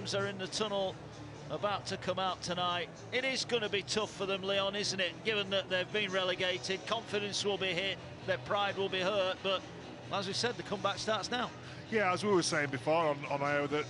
Rams are in the tunnel, about to come out tonight. It is going to be tough for them, Leon, isn't it? Given that they've been relegated, confidence will be hit, their pride will be hurt, but as we said, the comeback starts now. Yeah, as we were saying before on air, that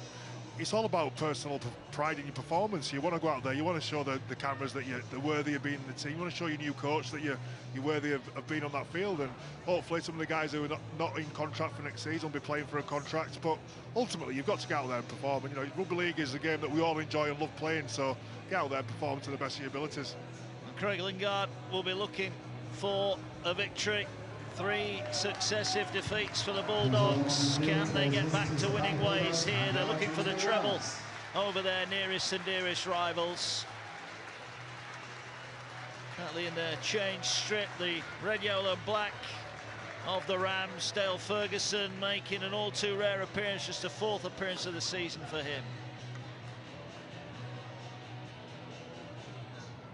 it's all about personal pride in your performance. You want to go out there, you want to show the cameras that you're worthy of being in the team. You want to show your new coach that you're worthy of being on that field, and hopefully some of the guys who are not in contract for next season will be playing for a contract. But ultimately, you've got to get out there and perform. And, you know, rugby league is a game that we all enjoy and love playing, so get out there and perform to the best of your abilities. And Craig Lingard will be looking for a victory. 3 successive defeats for the Bulldogs. Can they get back to winning ways here? They're looking for the treble over their nearest and dearest rivals. Batley in their change strip, the red, yellow, black of the Rams. Dale Ferguson making an all too rare appearance, just a 4th appearance of the season for him.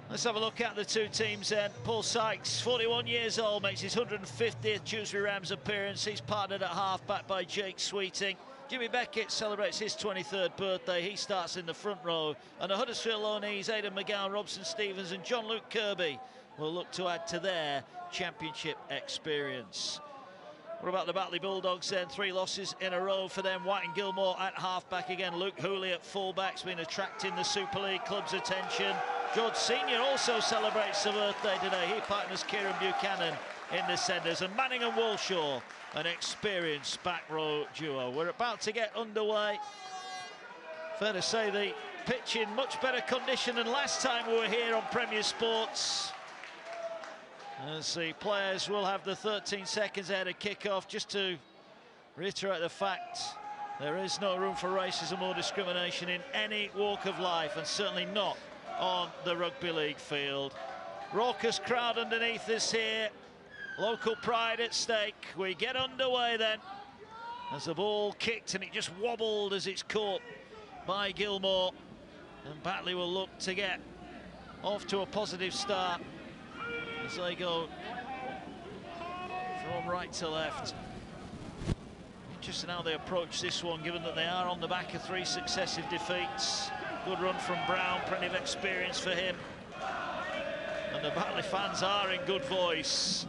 Let's have a look at the two teams then. Paul Sykes, 41 years old, makes his 150th Dewsbury Rams appearance. He's partnered at half-back by Jake Sweeting. Jimmy Beckett celebrates his 23rd birthday. He starts in the front row. And the Huddersfield Lowneys, Aidan McGowan, Robson Stevens and John Luke Kirby will look to add to their championship experience. What about the Batley Bulldogs then? 3 losses in a row for them. White and Gilmore at half-back again. Luke Hooley at full-back's been attracting the Super League club's attention. George Senior also celebrates the birthday today. He partners Kieran Buchanan in the centres. And Manning and Walshaw, an experienced back row duo. We're about to get underway. Fair to say the pitch in much better condition than last time we were here on Premier Sports. As the players will have the 13 seconds ahead of kick-off. Just to reiterate the fact, there is no room for racism or discrimination in any walk of life, and certainly not on the rugby league field. Raucous crowd underneath us here. Local pride at stake. We get underway then. As the ball kicked and it just wobbled as it's caught by Gilmore. And Batley will look to get off to a positive start as they go from right to left. Interesting how they approach this one, given that they are on the back of 3 successive defeats. Good run from Brown, plenty of experience for him. And the Batley fans are in good voice.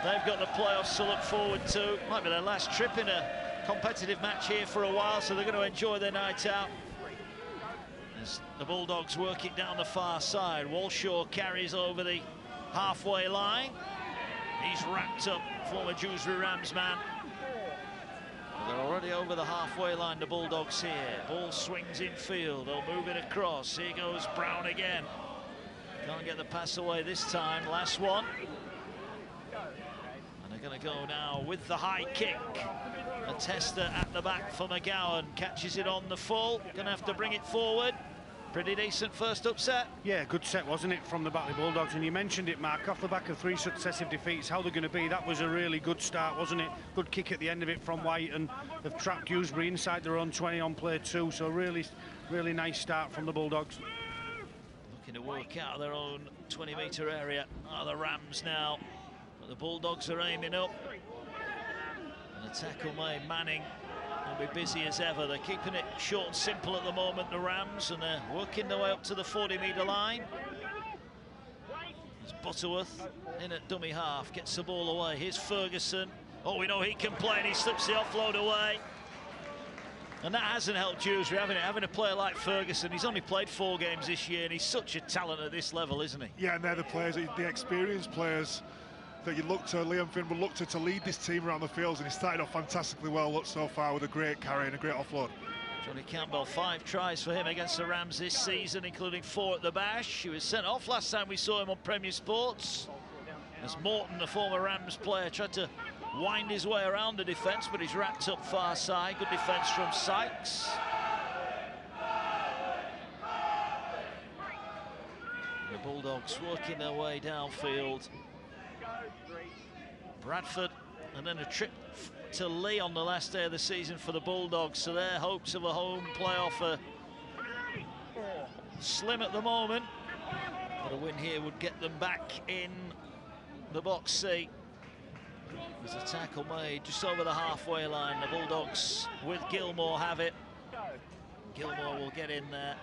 They've got the playoffs to look forward to. Might be their last trip in a competitive match here for a while, so they're going to enjoy their night out. As the Bulldogs work it down the far side, Walshaw carries over the halfway line. He's wrapped up, former Dewsbury Rams man. They're already over the halfway line, the Bulldogs here. Ball swings in field, they'll move it across. Here goes Brown again. Can't get the pass away this time, last one. And they're going to go now with the high kick. A tester at the back for McGowan. Catches it on the full, going to have to bring it forward. Pretty decent first upset. Yeah, good set, wasn't it, from the Batley Bulldogs? And you mentioned it, Mark, off the back of 3 successive defeats, how they're going to be. That was a really good start, wasn't it? Good kick at the end of it from White, and they've trapped Dewsbury inside their own 20 on play 2. So really nice start from the Bulldogs. Looking to work out of their own 20-metre area are the Rams now. But the Bulldogs are aiming up. And the tackle made. Manning will be busy as ever. They're keeping it short and simple at the moment, the Rams, and they're working their way up to the 40-metre line. There's Butterworth in at dummy half, gets the ball away. Here's Ferguson. Oh, we know he can play, and he slips the offload away. And that hasn't helped Dewsbury, having a player like Ferguson. He's only played 4 games this year, and he's such a talent at this level, isn't he? Yeah, and they're the players, the experienced players that you look to. Liam Finn will look to lead this team around the fields, and he started off fantastically well so far with a great carry and a great offload. Johnny Campbell, 5 tries for him against the Rams this season, including 4 at the Bash. He was sent off last time we saw him on Premier Sports, as Morton, the former Rams player, tried to wind his way around the defence, but he's wrapped up far side. Good defence from Sykes. The Bulldogs working their way downfield. Bradford, and then a trip to Lee on the last day of the season for the Bulldogs, so their hopes of a home playoff are slim at the moment, but a win here would get them back in the box seat. There's a tackle made just over the halfway line. The Bulldogs with Gilmore have it. Gilmore will get in there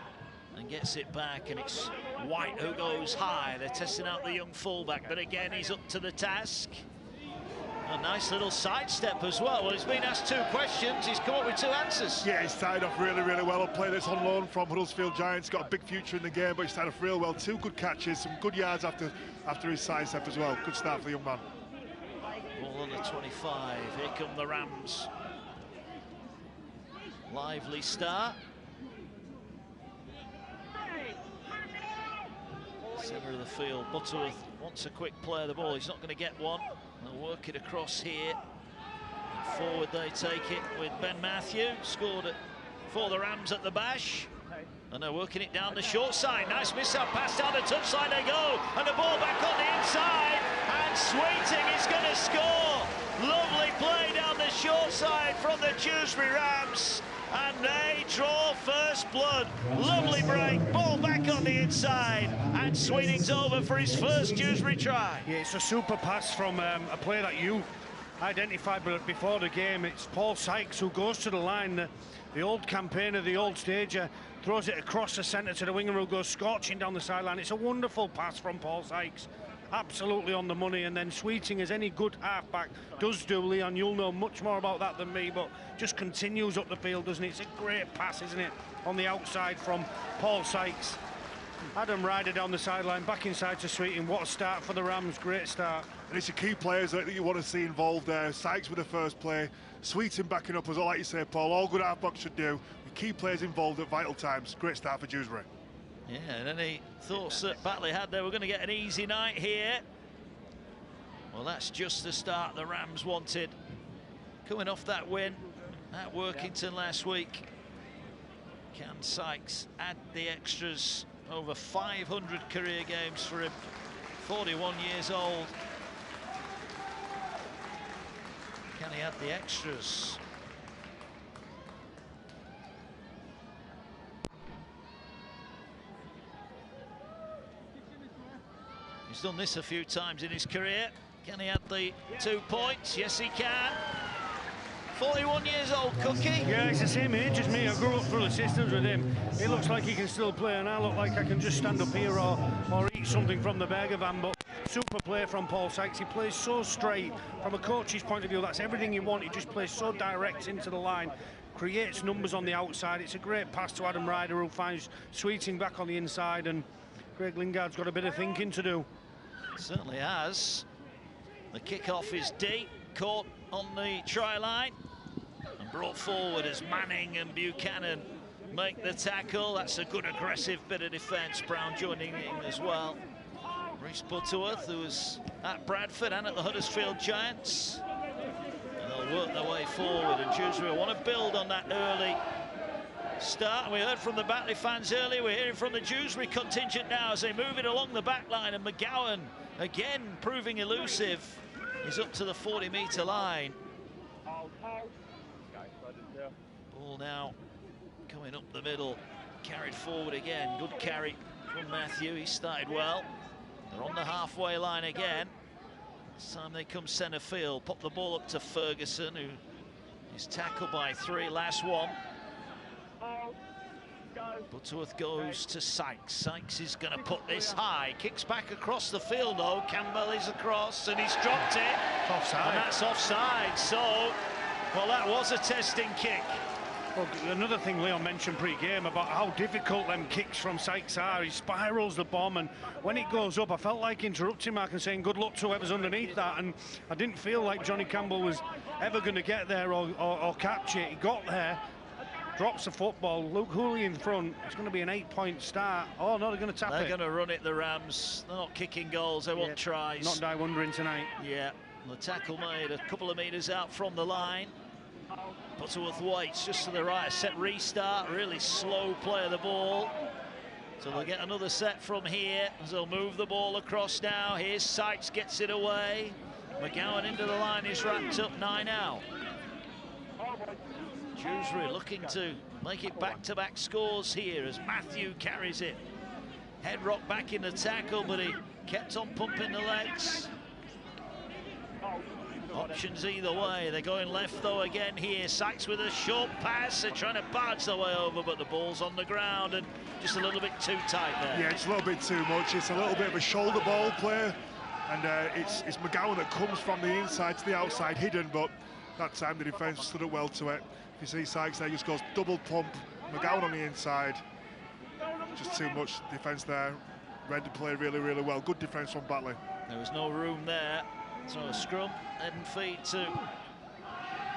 and gets it back, and it's White who goes high. They're testing out the young fullback, but again, he's up to the task. A nice little sidestep as well. Well, he's been asked 2 questions. He's come up with 2 answers. Yeah, he started off really, really well. A player that's on loan from Huddersfield Giants, got a big future in the game, but he started off real well. 2 good catches, some good yards after his sidestep as well. Good start for the young man. Ball on the 25. Here come the Rams. Lively start. Centre of the field. Butterworth wants a quick play of the ball. He's not going to get one. They'll work it across here. And forward they take it with Ben Matthew. Scored it for the Rams at the Bash. And they're working it down the short side. Nice miss-out pass down the touchline they go. And the ball back on the inside. And Sweeting is going to score. Lovely play down the short side from the Dewsbury Rams. And they draw first blood. Lovely break, ball back on the inside, and Sweeting's over for his first Dewsbury try. Yeah, it's a super pass from a player that you identified before the game. It's Paul Sykes who goes to the line, the old campaigner, the old stager, throws it across the centre to the winger who goes scorching down the sideline. It's a wonderful pass from Paul Sykes. Absolutely on the money, and then Sweeting, as any good halfback does do, Leon, you'll know much more about that than me, but just continues up the field, doesn't it? It's a great pass, isn't it, on the outside from Paul Sykes. Adam Ryder down the sideline, back inside to Sweeting. What a start for the Rams, great start. And it's the key players that you want to see involved there. Sykes with the first play, Sweeting backing up as well, like you say, Paul, all good halfbacks should do. With key players involved at vital times. Great start for Dewsbury. Yeah, and any thoughts that Batley had they were going to get an easy night here? Well, that's just the start the Rams wanted. Coming off that win at Workington last week. Can Sykes add the extras? Over 500 career games for him. 41 years old. Can he add the extras? He's done this a few times in his career. Can he add the 2 points? Yes, he can. 41 years old, Cookie. Yeah, he's the same age as me. I grew up through the systems with him. He looks like he can still play, and I look like I can just stand up here or eat something from the burger van. But super play from Paul Sykes. He plays so straight. From a coach's point of view, that's everything you want. He just plays so direct into the line. Creates numbers on the outside. It's a great pass to Adam Ryder, who finds Sweeting back on the inside, and Craig Lingard's got a bit of thinking to do. Certainly has. The kick-off is deep, caught on the try line and brought forward as Manning and Buchanan make the tackle. That's a good aggressive bit of defence. Brown joining in as well. Reece Butterworth, who was at Bradford and at the Huddersfield Giants. And they'll work their way forward, and Dewsbury want to build on that early start. We heard from the Batley fans earlier. We're hearing from the Dewsbury contingent now as they move it along the back line, and McGowan again proving elusive. He's up to the 40-metre line. Ball now coming up the middle, carried forward again. Good carry from Matthew. He started well. They're on the halfway line again. This time they come centre field. Pop the ball up to Ferguson, who is tackled by 3. Last one. Butterworth goes to Sykes. Sykes is going to put this high. Kicks back across the field, though. Campbell is across, and he's dropped it. Offside. And that's offside. So, well, that was a testing kick. Well, another thing Leon mentioned pre-game about how difficult them kicks from Sykes are. He spirals the bomb, and when it goes up, I felt like interrupting Mark and saying good luck to whoever's underneath that, and I didn't feel like Johnny Campbell was ever going to get there or catch it. He got there, drops the football. Luke Hooley in front. It's going to be an 8-point start. Oh no, they're going to tap it. They're going to run it, the Rams. They're not kicking goals, they want tries. Not die wondering tonight. Yeah, the tackle made a couple of metres out from the line. Butterworth waits just to the right, a set restart, really slow play of the ball. So they'll get another set from here as they'll move the ball across now. Here's Sykes, gets it away. McGowan into the line, is wrapped up 9 out. Dewsbury looking to make it back-to-back scores here as Matthew carries it. Headrock back in the tackle, but he kept on pumping the legs. Options either way. They're going left though again here. Sykes with a short pass. They're trying to barge their way over, but the ball's on the ground and just a little bit too tight there. Yeah, it's a little bit too much. It's a little bit of a shoulder ball play, and it's McGowan that comes from the inside to the outside, hidden, but that time the defence stood up well to it. You see Sykes there just goes double pump, McGowan on the inside. Just too much defence there. Read the play really, really well. Good defence from Batley. There was no room there. So a scrum, head and feet to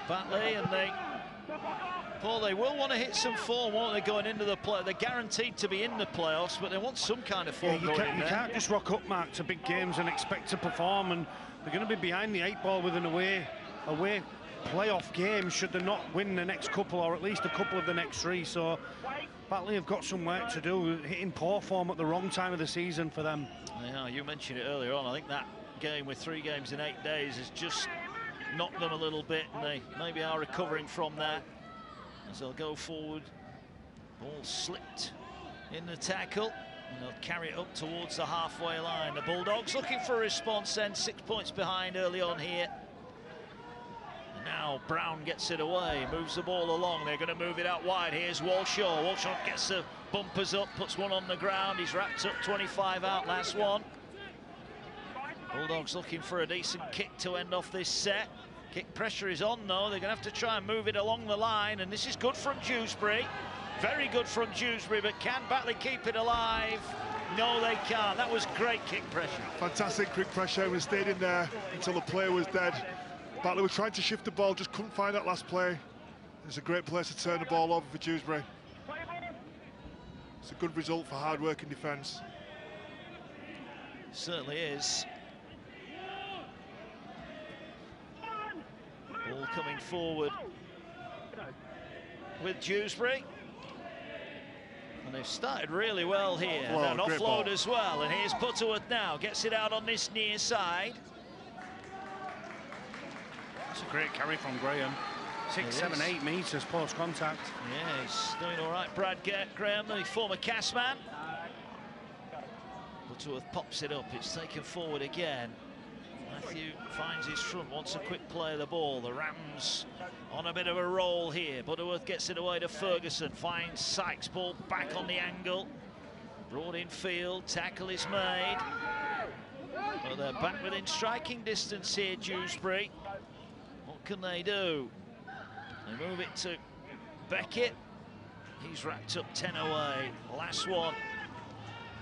Batley, and they will want to hit some form, won't they, going into the play? They're guaranteed to be in the playoffs, but they want some kind of form going in there. You can't just rock up, Mark, to big games and expect to perform, and they're going to be behind the 8 ball with an away playoff game should they not win the next couple, or at least a couple of the next 3. So Batley have got some work to do, hitting poor form at the wrong time of the season for them. Yeah, you mentioned it earlier on. I think that game with 3 games in 8 days has just knocked them a little bit, and they maybe are recovering from that as they'll go forward. Ball slipped in the tackle, and they'll carry it up towards the halfway line. The Bulldogs looking for a response then, 6 points behind early on here. And now Brown gets it away, moves the ball along. They're going to move it out wide. Here's Walshaw. Walshaw gets the bumpers up, puts one on the ground. He's wrapped up 25 out, last one. Bulldogs looking for a decent kick to end off this set. Kick pressure is on though. They're going to have to try and move it along the line, and this is good from Dewsbury. Very good from Dewsbury, but can Batley keep it alive? No, they can't. That was great kick pressure. Fantastic kick pressure. We stayed in there until the play was dead. Batley were trying to shift the ball, just couldn't find that last play. It's a great place to turn the ball over for Dewsbury. It's a good result for hard-working defence. Certainly is. Ball coming forward with Dewsbury. And they've started really well here. And offload as well. And here's Butterworth now. Gets it out on this near side. That's a great carry from Graham. 6, 7, 8 metres post contact. Yeah, he's doing all right. Brad Graham, the former cast man. Butterworth pops it up. It's taken forward again. Matthew finds his front, wants a quick play of the ball. The Rams on a bit of a roll here. Butterworth gets it away to Ferguson, finds Sykes, ball back on the angle. Brought in field, tackle is made. But they're back within striking distance here, Dewsbury. What can they do? They move it to Beckett. He's wrapped up 10 away. Last one.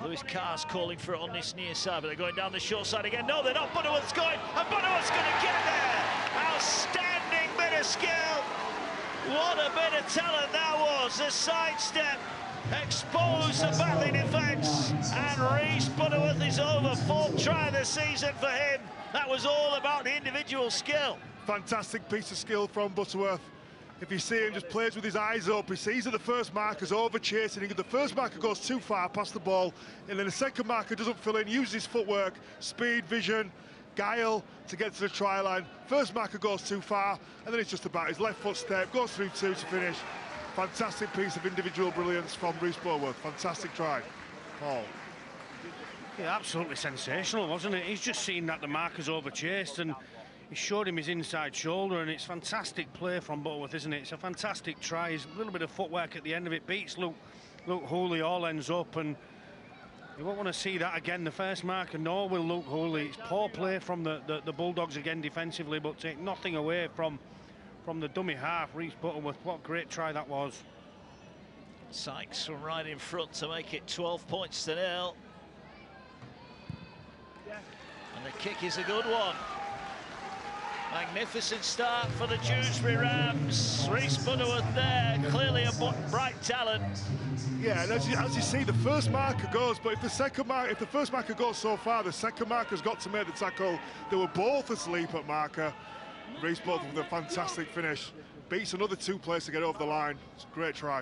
Lewis Carr's calling for it on this near side, but they're going down the short side again. No, they're not. Butterworth's going, and Butterworth's going to get there. Outstanding bit of skill. What a bit of talent that was. The sidestep exposed the Batley defence, and Rhys Butterworth is over. 4th try of the season for him. That was all about the individual skill. Fantastic piece of skill from Butterworth. If you see him, just plays with his eyes up. He sees that the first marker's over chasing. The first marker goes too far past the ball, and then the second marker doesn't fill in, uses his footwork, speed, vision, guile to get to the try line. First marker goes too far, and then it's just about his left foot step, goes through 2 to finish. Fantastic piece of individual brilliance from Rhys Butterworth. Fantastic try. Paul. Yeah, absolutely sensational, wasn't it? He's just seen that the marker's over chased, and he showed him his inside shoulder, and it's fantastic play from Butterworth, isn't it? It's a fantastic try. He's a little bit of footwork at the end of it, beats Luke Hooley, all ends up, and you won't want to see that again. The first marker, nor will Luke Hooley. It's poor play from the Bulldogs again defensively, but take nothing away from the dummy half. Rhys Butterworth, what a great try that was. Sykes from right in front to make it 12 points to 0. And the kick is a good one. Magnificent start for the Dewsbury Rams. Rhys Butterworth there, clearly a bright talent. Yeah, and as you see, the first marker goes, but if the first marker goes so far, the second marker's got to make the tackle. They were both asleep at marker. Rhys Butterworth with a fantastic finish. Beats another 2 players to get over the line. It's a great try.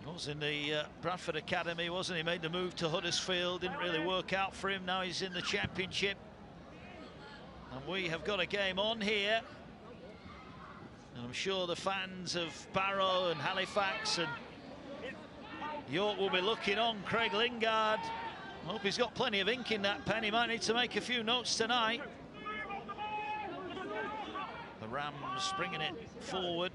He was in the Bradford Academy, wasn't he? Made the move to Huddersfield, didn't really work out for him. Now he's in the Championship. And we have got a game on here. And I'm sure the fans of Barrow and Halifax and York will be looking on. Craig Lingard, I hope he's got plenty of ink in that pen. He might need to make a few notes tonight. Rams bringing it forward.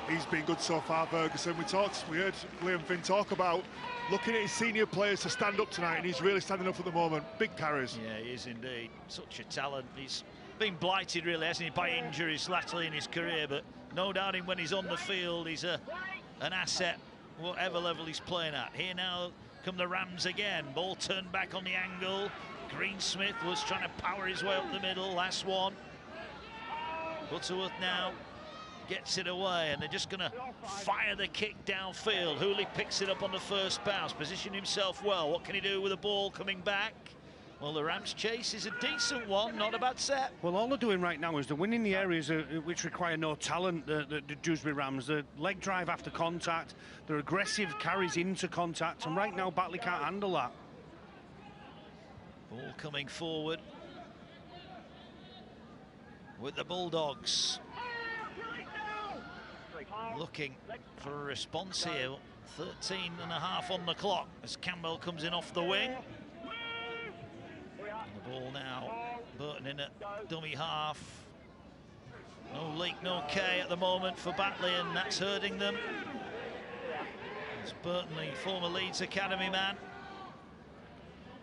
He's been good so far, Ferguson. We heard Liam Finn talk about looking at his senior players to stand up tonight, and he's really standing up at the moment. Big carries. Yeah, he is indeed. Such a talent. He's been blighted, really, hasn't he, by injuries latterly in his career, but no doubting when he's on the field, he's an asset, whatever level he's playing at. Here now come the Rams again. Ball turned back on the angle. Greensmith was trying to power his way up the middle. Last one. Butterworth now gets it away, and they're just going to fire the kick downfield. Hooley picks it up on the first bounce, positioned himself well. What can he do with the ball coming back? Well, the Rams' chase is a decent one, not a bad set. Well, all they're doing right now is they're winning the areas which require no talent, the Dewsbury Rams. The leg drive after contact, their aggressive carries into contact, and right now Batley can't handle that. Ball coming forward with the Bulldogs. Looking for a response here. 13 and a half on the clock as Campbell comes in off the wing. And the ball now, Burton in at dummy half. No leak, no K at the moment for Batley, and that's hurting them. It's Burton, the former Leeds Academy man.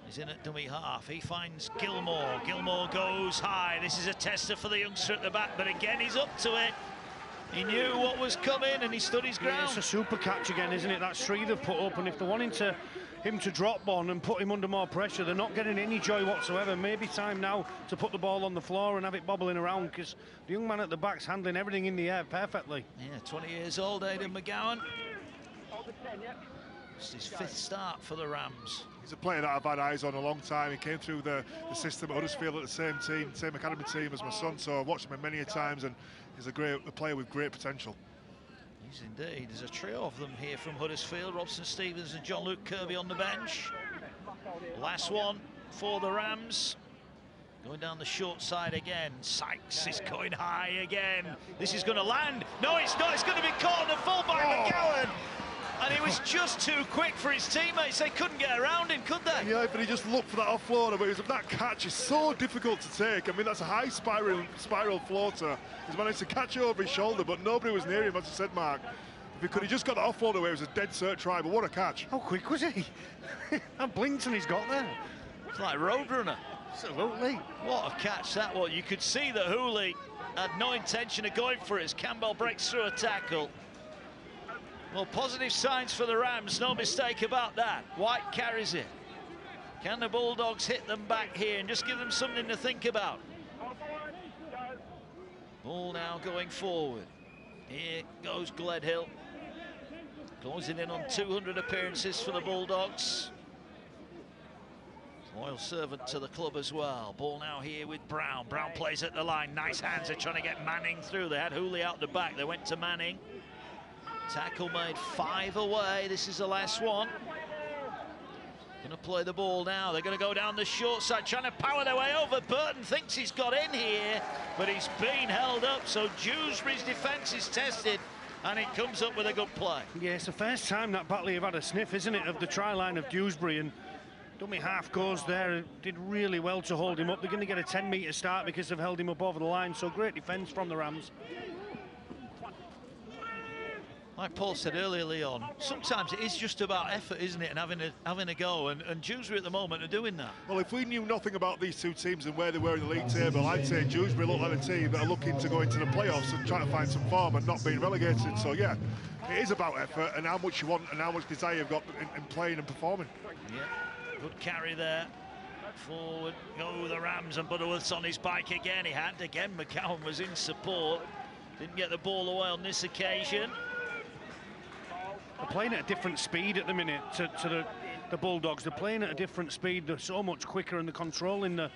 He's in at dummy half. He finds Gilmore. Gilmore goes high. This is a tester for the youngster at the back, but again he's up to it. He knew what was coming and he stood his ground. Yeah, it's a super catch again, isn't it? That's three they've put up, and if they're wanting him to drop on and put him under more pressure, they're not getting any joy whatsoever. Maybe time now to put the ball on the floor and have it bobbling around, because the young man at the back's handling everything in the air perfectly. Yeah, 20 years old, Aidan McGowan. It's his fifth start for the Rams. He's a player that I've had eyes on a long time. He came through the system at Huddersfield at the same academy team as my son, so I've watched him many a times, and he's a player with great potential. He's indeed. There's a trio of them here from Huddersfield. Robson Stevens and John Luke Kirby on the bench. Last one for the Rams. Going down the short side again. Sykes is going high again. This is going to land. No, it's not. It's going to be caught on the full by McGowan. And he was just too quick for his teammates. They couldn't get around him, could they? Yeah, but he just looked for that offloader. But that catch is so difficult to take. I mean, that's a high spiral floater. He's managed to catch it over his shoulder, but nobody was near him, as you said, Mark. If he could have just got the offloader away, it was a dead cert try, but what a catch. How quick was he? And blinked and he's got there. It's like Roadrunner. Absolutely. What a catch that was. You could see that Hooley had no intention of going for it as Campbell breaks through a tackle. Well, positive signs for the Rams, no mistake about that. White carries it. Can the Bulldogs hit them back here and just give them something to think about? Ball now going forward. Here goes Gledhill. Closing in on 200 appearances for the Bulldogs. Loyal servant to the club as well. Ball now here with Brown. Brown plays at the line. Nice hands. They're trying to get Manning through. They had Hooley out the back. They went to Manning. Tackle made 5 away. This is the last one. Going to play the ball now. They're going to go down the short side, trying to power their way over. Burton thinks he's got in here, but he's been held up. So Dewsbury's defence is tested, and it comes up with a good play. Yeah, it's the first time that Batley have had a sniff, isn't it, of the try line of Dewsbury, and dummy half goes there. Did really well to hold him up. They're going to get a 10-metre start because they've held him up over the line. So great defence from the Rams. Like Paul said earlier, Leon, sometimes it is just about effort, isn't it, and having a go, and Dewsbury at the moment are doing that. Well, if we knew nothing about these two teams and where they were in the league table, I'd say Dewsbury look like a team that are looking to go into the playoffs and trying to find some form and not being relegated. So yeah, it is about effort and how much you want and how much desire you've got in playing and performing. Yeah, good carry there. Forward go the Rams, and Butterworth's on his bike again. He had again. McGowan was in support. Didn't get the ball away on this occasion. They're playing at a different speed at the minute to the Bulldogs. They're playing at a different speed. They're so much quicker, and they're controlling the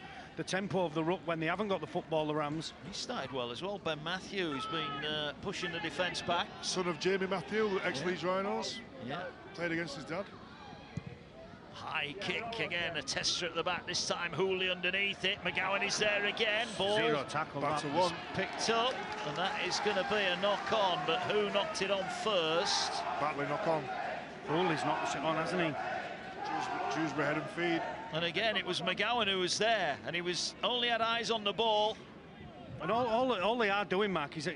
tempo of the ruck when they haven't got the football, the Rams. He started well as well. Ben Matthew, who's been pushing the defence back. Son of Jamie Matthew, ex-Leeds Rhinos. Yeah. Played against his dad. High kick again, a tester at the back, this time Hooley underneath it. McGowan is there again. Ball Zero tackle. Back to one. Picked up, and that is going to be a knock on, but who knocked it on first? Batley knock on. Hooley's knocked it on, hasn't he? Dewsbury head and feed. And again, it was McGowan who was there, and he was only had eyes on the ball. And all they are doing, Mark, is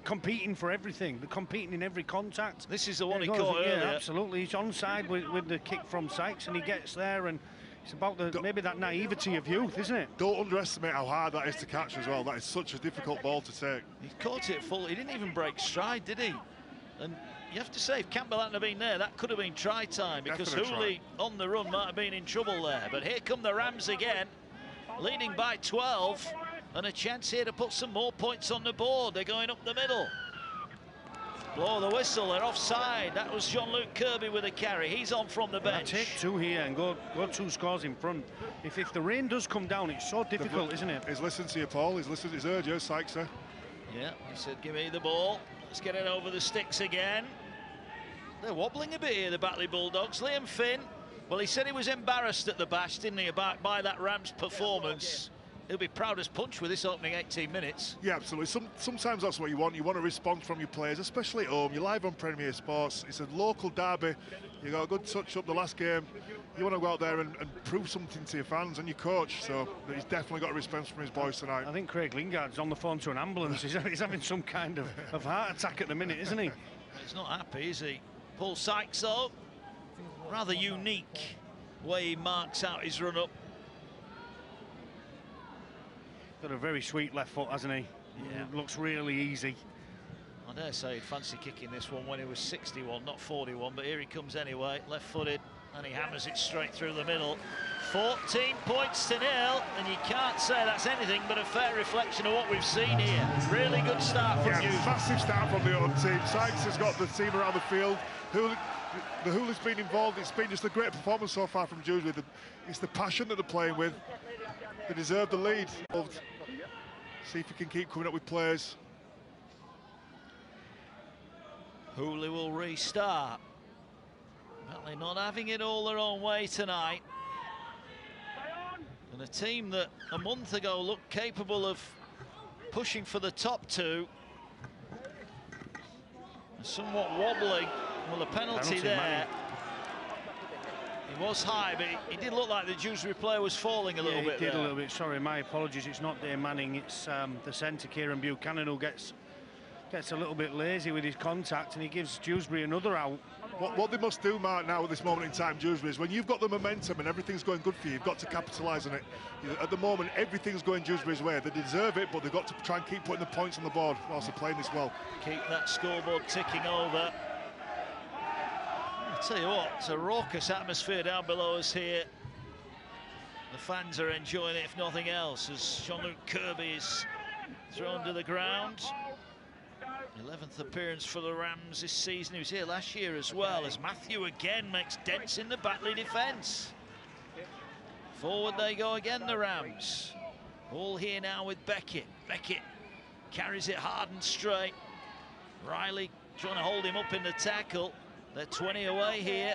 competing for everything. They're competing in every contact. This is the one he caught earlier. Yeah, absolutely. He's onside with the kick from Sykes, and he gets there, and it's about maybe that naivety of youth, isn't it? Don't underestimate how hard that is to catch as well. That is such a difficult ball to take. He caught it full. He didn't even break stride, did he? And you have to say, if Campbell hadn't have been there, that could have been try time, because Hooley on the run might have been in trouble there. But here come the Rams again, leading by 12, and a chance here to put some more points on the board. They're going up the middle. Blow the whistle, they're offside. That was Jean-Luc Kirby with a carry. He's on from the bench. Take two here and go 2 scores in front. If the rain does come down, it's so difficult, isn't it? He's listened to you, Paul. He's listened to his urges, Sykes. Yeah, he said, give me the ball. Let's get it over the sticks again. They're wobbling a bit here, the Batley Bulldogs. Liam Finn, well, he said he was embarrassed at the Bash, didn't he, by that Rams performance. He'll be proud as punch with this opening 18 minutes. Yeah, absolutely. Sometimes that's what you want. You want a response from your players, especially at home. You're live on Premier Sports. It's a local derby. You got a good touch up the last game. You want to go out there and prove something to your fans and your coach. So he's definitely got a response from his boys tonight. I think Craig Lingard's on the phone to an ambulance. He's having some kind of heart attack at the minute, isn't he? He's not happy, is he? Paul Sykes, though, rather unique way he marks out his run-up. Got a very sweet left foot, hasn't he? Yeah. It looks really easy. I dare say he'd fancy kicking this one when he was 61, not 41, but here he comes anyway, left-footed, and he hammers it straight through the middle. 14 points to 0, and you can't say that's anything but a fair reflection of what we've seen here. Really good start from you. Massive start from the home team. Sykes has got the team around the field. The Hooley's been involved. It's been just a great performance so far from Dewsbury. It's the passion that they're playing with. They deserve the lead. See if he can keep coming up with players. Hooley will restart. Batley not having it all their own way tonight. And a team that a month ago looked capable of pushing for the top 2. Somewhat wobbling. Well, a penalty there. Manning. He was high, but he did look like the Dewsbury player was falling a little bit. He did a little bit. Sorry, my apologies. It's not Dave Manning. It's the centre, Kieran Buchanan, who gets a little bit lazy with his contact, and he gives Dewsbury another out. What they must do, Mark, now at this moment in time, Dewsbury, is when you've got the momentum and everything's going good for you, you've got to capitalise on it. At the moment, everything's going Dewsbury's way. They deserve it, but they've got to try and keep putting the points on the board whilst they're playing this well. Keep that scoreboard ticking over. I'll tell you what, it's a raucous atmosphere down below us here. The fans are enjoying it, if nothing else, as Jean-Luc Kirby is thrown to the ground. 11th appearance for the Rams this season. He was here last year as well, as Matthew again makes dents in the Batley defence. Forward they go again, the Rams. All here now with Beckett. Beckett carries it hard and straight. Riley trying to hold him up in the tackle. They're 20 away here.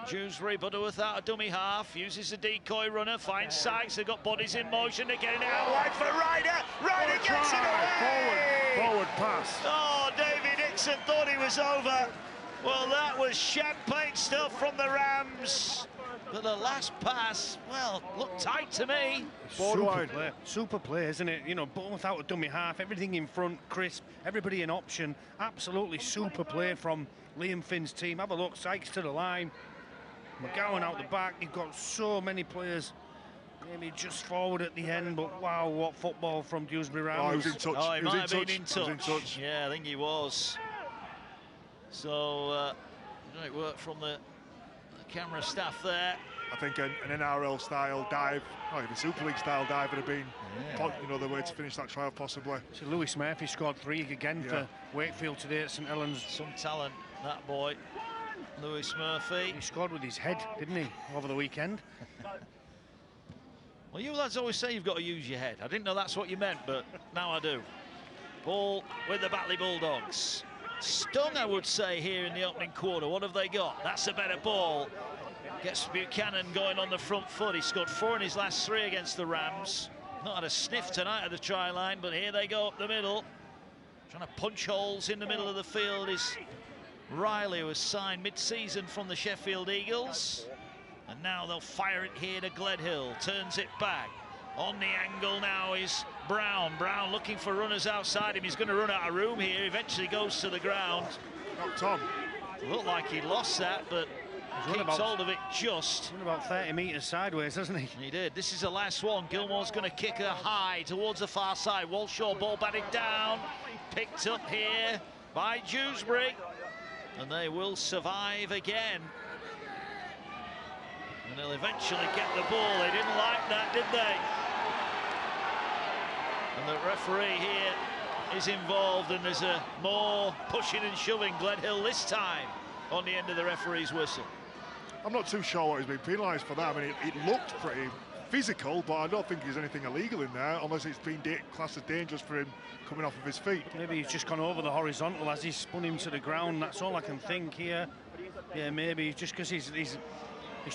Dewsbury, Butterworth out a dummy half, uses the decoy runner, finds Sykes, they've got bodies in motion, they're getting it out wide for Ryder. Ryder gets it away! Forward pass. Oh, Davy Dixon thought he was over. Well, that was champagne stuff from the Rams. But the last pass, well, looked tight to me. Super play, isn't it? You know, both out a dummy half, everything in front, crisp, everybody in option. Absolutely super play from Liam Finn's team. Have a look, Sykes to the line. McGowan out the back. You've got so many players. Maybe just forward at the end, but wow, what football from Dewsbury Rams. Oh, he was in touch. Oh, he might have been in touch. He was in touch. Yeah, I think he was. So, great work from the camera staff there. I think an NRL-style dive, or even Super League-style dive would have been, you know, the way to finish that trial possibly. So Lewis Murphy scored 3 again for Wakefield today at St Helens. Some talent, that boy, Lewis Murphy. He scored with his head, didn't he, over the weekend? Well, you lads always say you've got to use your head. I didn't know that's what you meant, but now I do. Ball with the Batley Bulldogs. Stung, I would say, here in the opening quarter. What have they got? That's a better ball. Gets Buchanan going on the front foot. He scored 4 in his last 3 against the Rams. Not had a sniff tonight at the try line, but here they go up the middle. Trying to punch holes in the middle of the field is Riley, who was signed mid-season from the Sheffield Eagles. And now they'll fire it here to Gledhill. Turns it back. On the angle now is Brown. Brown looking for runners outside him. He's going to run out of room here. Eventually goes to the ground. Not Tom. Looked like he lost that, but keeps hold of it just. Run about 30 metres sideways, hasn't he? He did. This is the last one. Gilmore's going to kick her high towards the far side. Walshaw ball batted down. Picked up here by Dewsbury. And they will survive again. And they'll eventually get the ball. They didn't like that, did they? And the referee here is involved, and there's a more pushing and shoving. Gledhill this time on the end of the referee's whistle. I'm not too sure what he's been penalised for that. I mean, it looked pretty physical, but I don't think there's anything illegal in there, unless it's been classed as dangerous for him coming off of his feet. Maybe he's just gone over the horizontal as he spun him to the ground. That's all I can think here. Yeah, maybe just because his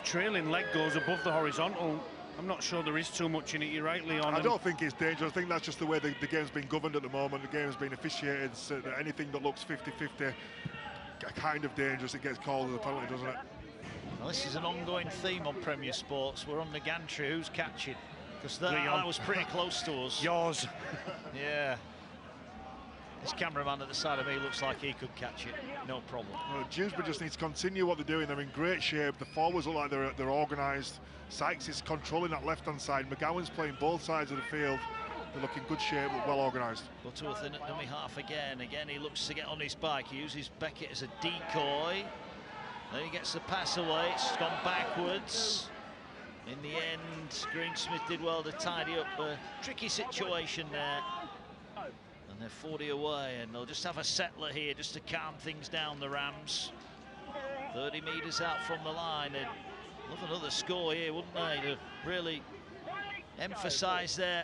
trailing leg goes above the horizontal. I'm not sure there is too much in it. You're right, Leon. I don't think it's dangerous. I think that's just the way the game's been governed at the moment. The game's been officiated, so that anything that looks 50-50, kind of dangerous, it gets called as a penalty, doesn't it? Well, this is an ongoing theme on Premier Sports. We're on the gantry. Who's catching? Because that was pretty close to us. Yours. Yeah. This cameraman at the side of me looks like he could catch it, no problem. Well, Dewsbury just needs to continue what they're doing. They're in great shape. The forwards look like they're organised. Sykes is controlling that left-hand side. McGowan's playing both sides of the field. They look in good shape, well organised. Butterworth in at dummy half again. Again, he looks to get on his bike. He uses Beckett as a decoy. Then he gets the pass away. It's gone backwards. In the end, Greensmith did well to tidy up a tricky situation there. And they're 40 away, and they'll just have a settler here just to calm things down, the Rams. 30 metres out from the line. They'd love another score here, wouldn't they, to really emphasise their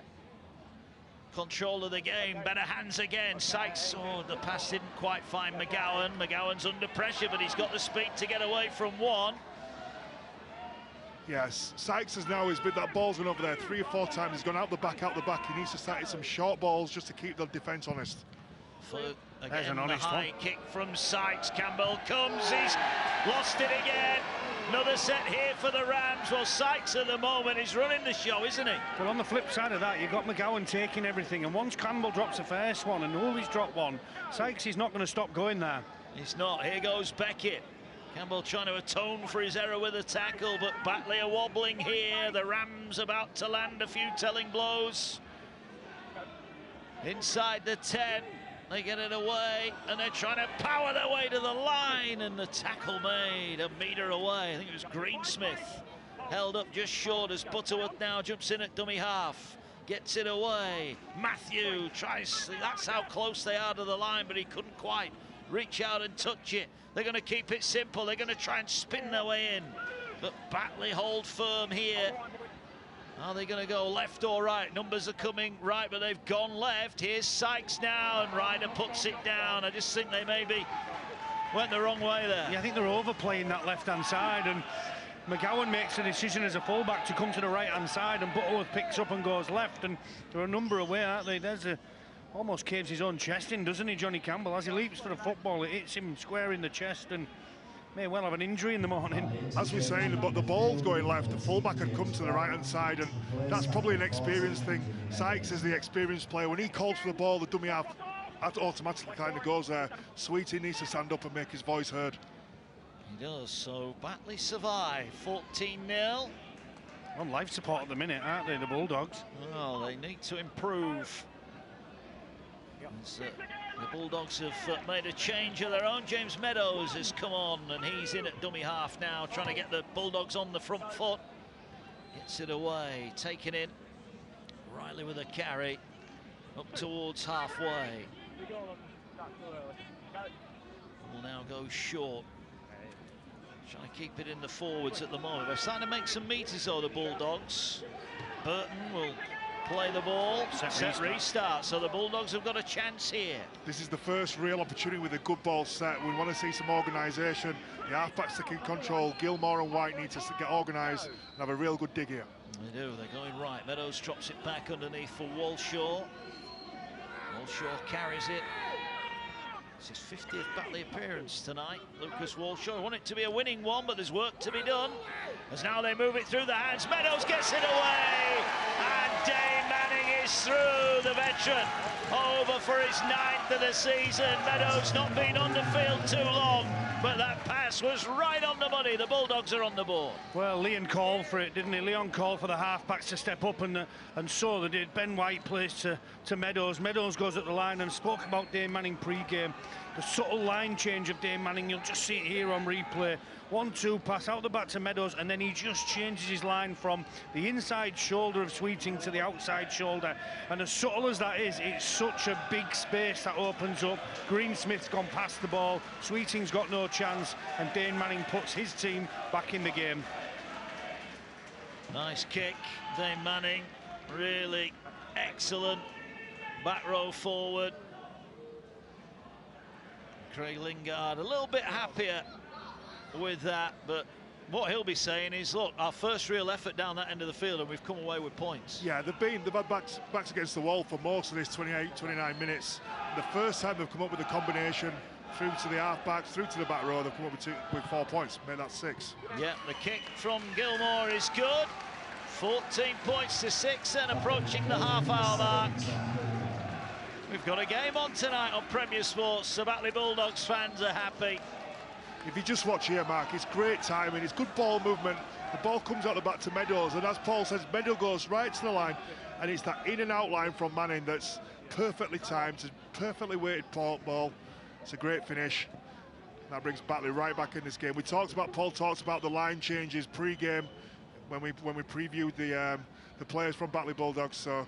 control of the game. Better hands again. Sykes, oh, the pass didn't quite find McGowan. McGowan's under pressure, but he's got the speed to get away from one. Yes, Sykes has now, that ball's gone over there 3 or 4 times. He's gone out the back. He needs to start hitting some short balls just to keep the defence honest. Again, the high kick from Sykes. Campbell comes, he's lost it again. Another set here for the Rams. Well, Sykes at the moment is running the show, isn't he? Well, on the flip side of that, you've got McGowan taking everything, and once Campbell drops the first one and Hooley's dropped one, Sykes is not going to stop going there. He's not. Here goes Beckett. Campbell trying to atone for his error with a tackle, but Batley are wobbling here. The Rams about to land a few telling blows. Inside the 10, they get it away, and they're trying to power their way to the line, and the tackle made a metre away. I think it was Greensmith. Held up just short as Butterworth now jumps in at dummy half. Gets it away. Matthew tries, that's how close they are to the line, but he couldn't quite reach out and touch it. They're going to keep it simple. They're going to try and spin their way in. But Batley hold firm here. Are they going to go left or right? Numbers are coming right, but they've gone left. Here's Sykes now, and Ryder puts it down. I just think they maybe went the wrong way there. Yeah, I think they're overplaying that left-hand side, and McGowan makes a decision as a fullback to come to the right-hand side, and Butterworth picks up and goes left, and they're a number away, aren't they? There's a... almost caves his own chest in, doesn't he, Johnny Campbell? As he leaps for the football, it hits him square in the chest and may well have an injury in the morning. As we're saying, but the ball's going left, the fullback had come to the right-hand side, and that's probably an experience thing. Sykes is the experienced player. When he calls for the ball, the dummy half that automatically kind of goes there. Sweetie needs to stand up and make his voice heard. He does, so Batley survive, 14-0. On life support at the minute, aren't they, the Bulldogs? Well, they need to improve. The Bulldogs have made a change of their own. James Meadows has come on, and he's in at dummy half now, trying to get the Bulldogs on the front foot. Gets it away, taken in. Riley with a carry up towards halfway. Will now go short. Trying to keep it in the forwards at the moment. They're starting to make some meters though, the Bulldogs. Burton will play the ball, set restart, so the Bulldogs have got a chance here. This is the first real opportunity with a good ball set. We want to see some organisation. The half-backs taking control. Gilmore and White need to get organised and have a real good dig here. They do, they're going right. Meadows drops it back underneath for Walshaw. Walshaw carries it. It's his 50th Batley appearance tonight. Lucas Walshaw. I want it to be a winning one, but there's work to be done. As now they move it through the hands. Meadows gets it away. And Dane Manning is through, the veteran. Over for his 9th of the season. Meadows not been on the field too long, but that pass was right on the money. The Bulldogs are on the board. Well, Leon called for it, didn't he? Leon called for the half-backs to step up, and so they did. Ben White plays to Meadows. Meadows goes at the line and spoke about Dane Manning pre-game. The subtle line change of Dane Manning, you'll just see it here on replay. 1-2 pass out the back to Meadows, and then he just changes his line from the inside shoulder of Sweeting to the outside shoulder. And as subtle as that is, it's such a big space that opens up. Greensmith's gone past the ball, Sweeting's got no chance, and Dane Manning puts his team back in the game. Nice kick, Dane Manning, really excellent. Back row forward. Craig Lingard a little bit happier with that, but what he'll be saying is, look, our first real effort down that end of the field and we've come away with points. Yeah, they've had backs against the wall for most of this 29 minutes. The first time they've come up with a combination through to the half-backs, through to the back row, they've come up with 4 points, made that 6. Yeah, the kick from Gilmore is good. 14 points to 6 and approaching the half-hour mark. We've got a game on tonight on Premier Sports. The Batley Bulldogs fans are happy. If you just watch here, Mark, it's great timing, it's good ball movement. The ball comes out the back to Meadows, and as Paul says, Meadows goes right to the line, and it's that in and out line from Manning that's perfectly timed, it's a perfectly weighted ball. It's a great finish. That brings Batley right back in this game. Paul talked about the line changes pre-game when we previewed the players from Batley Bulldogs, so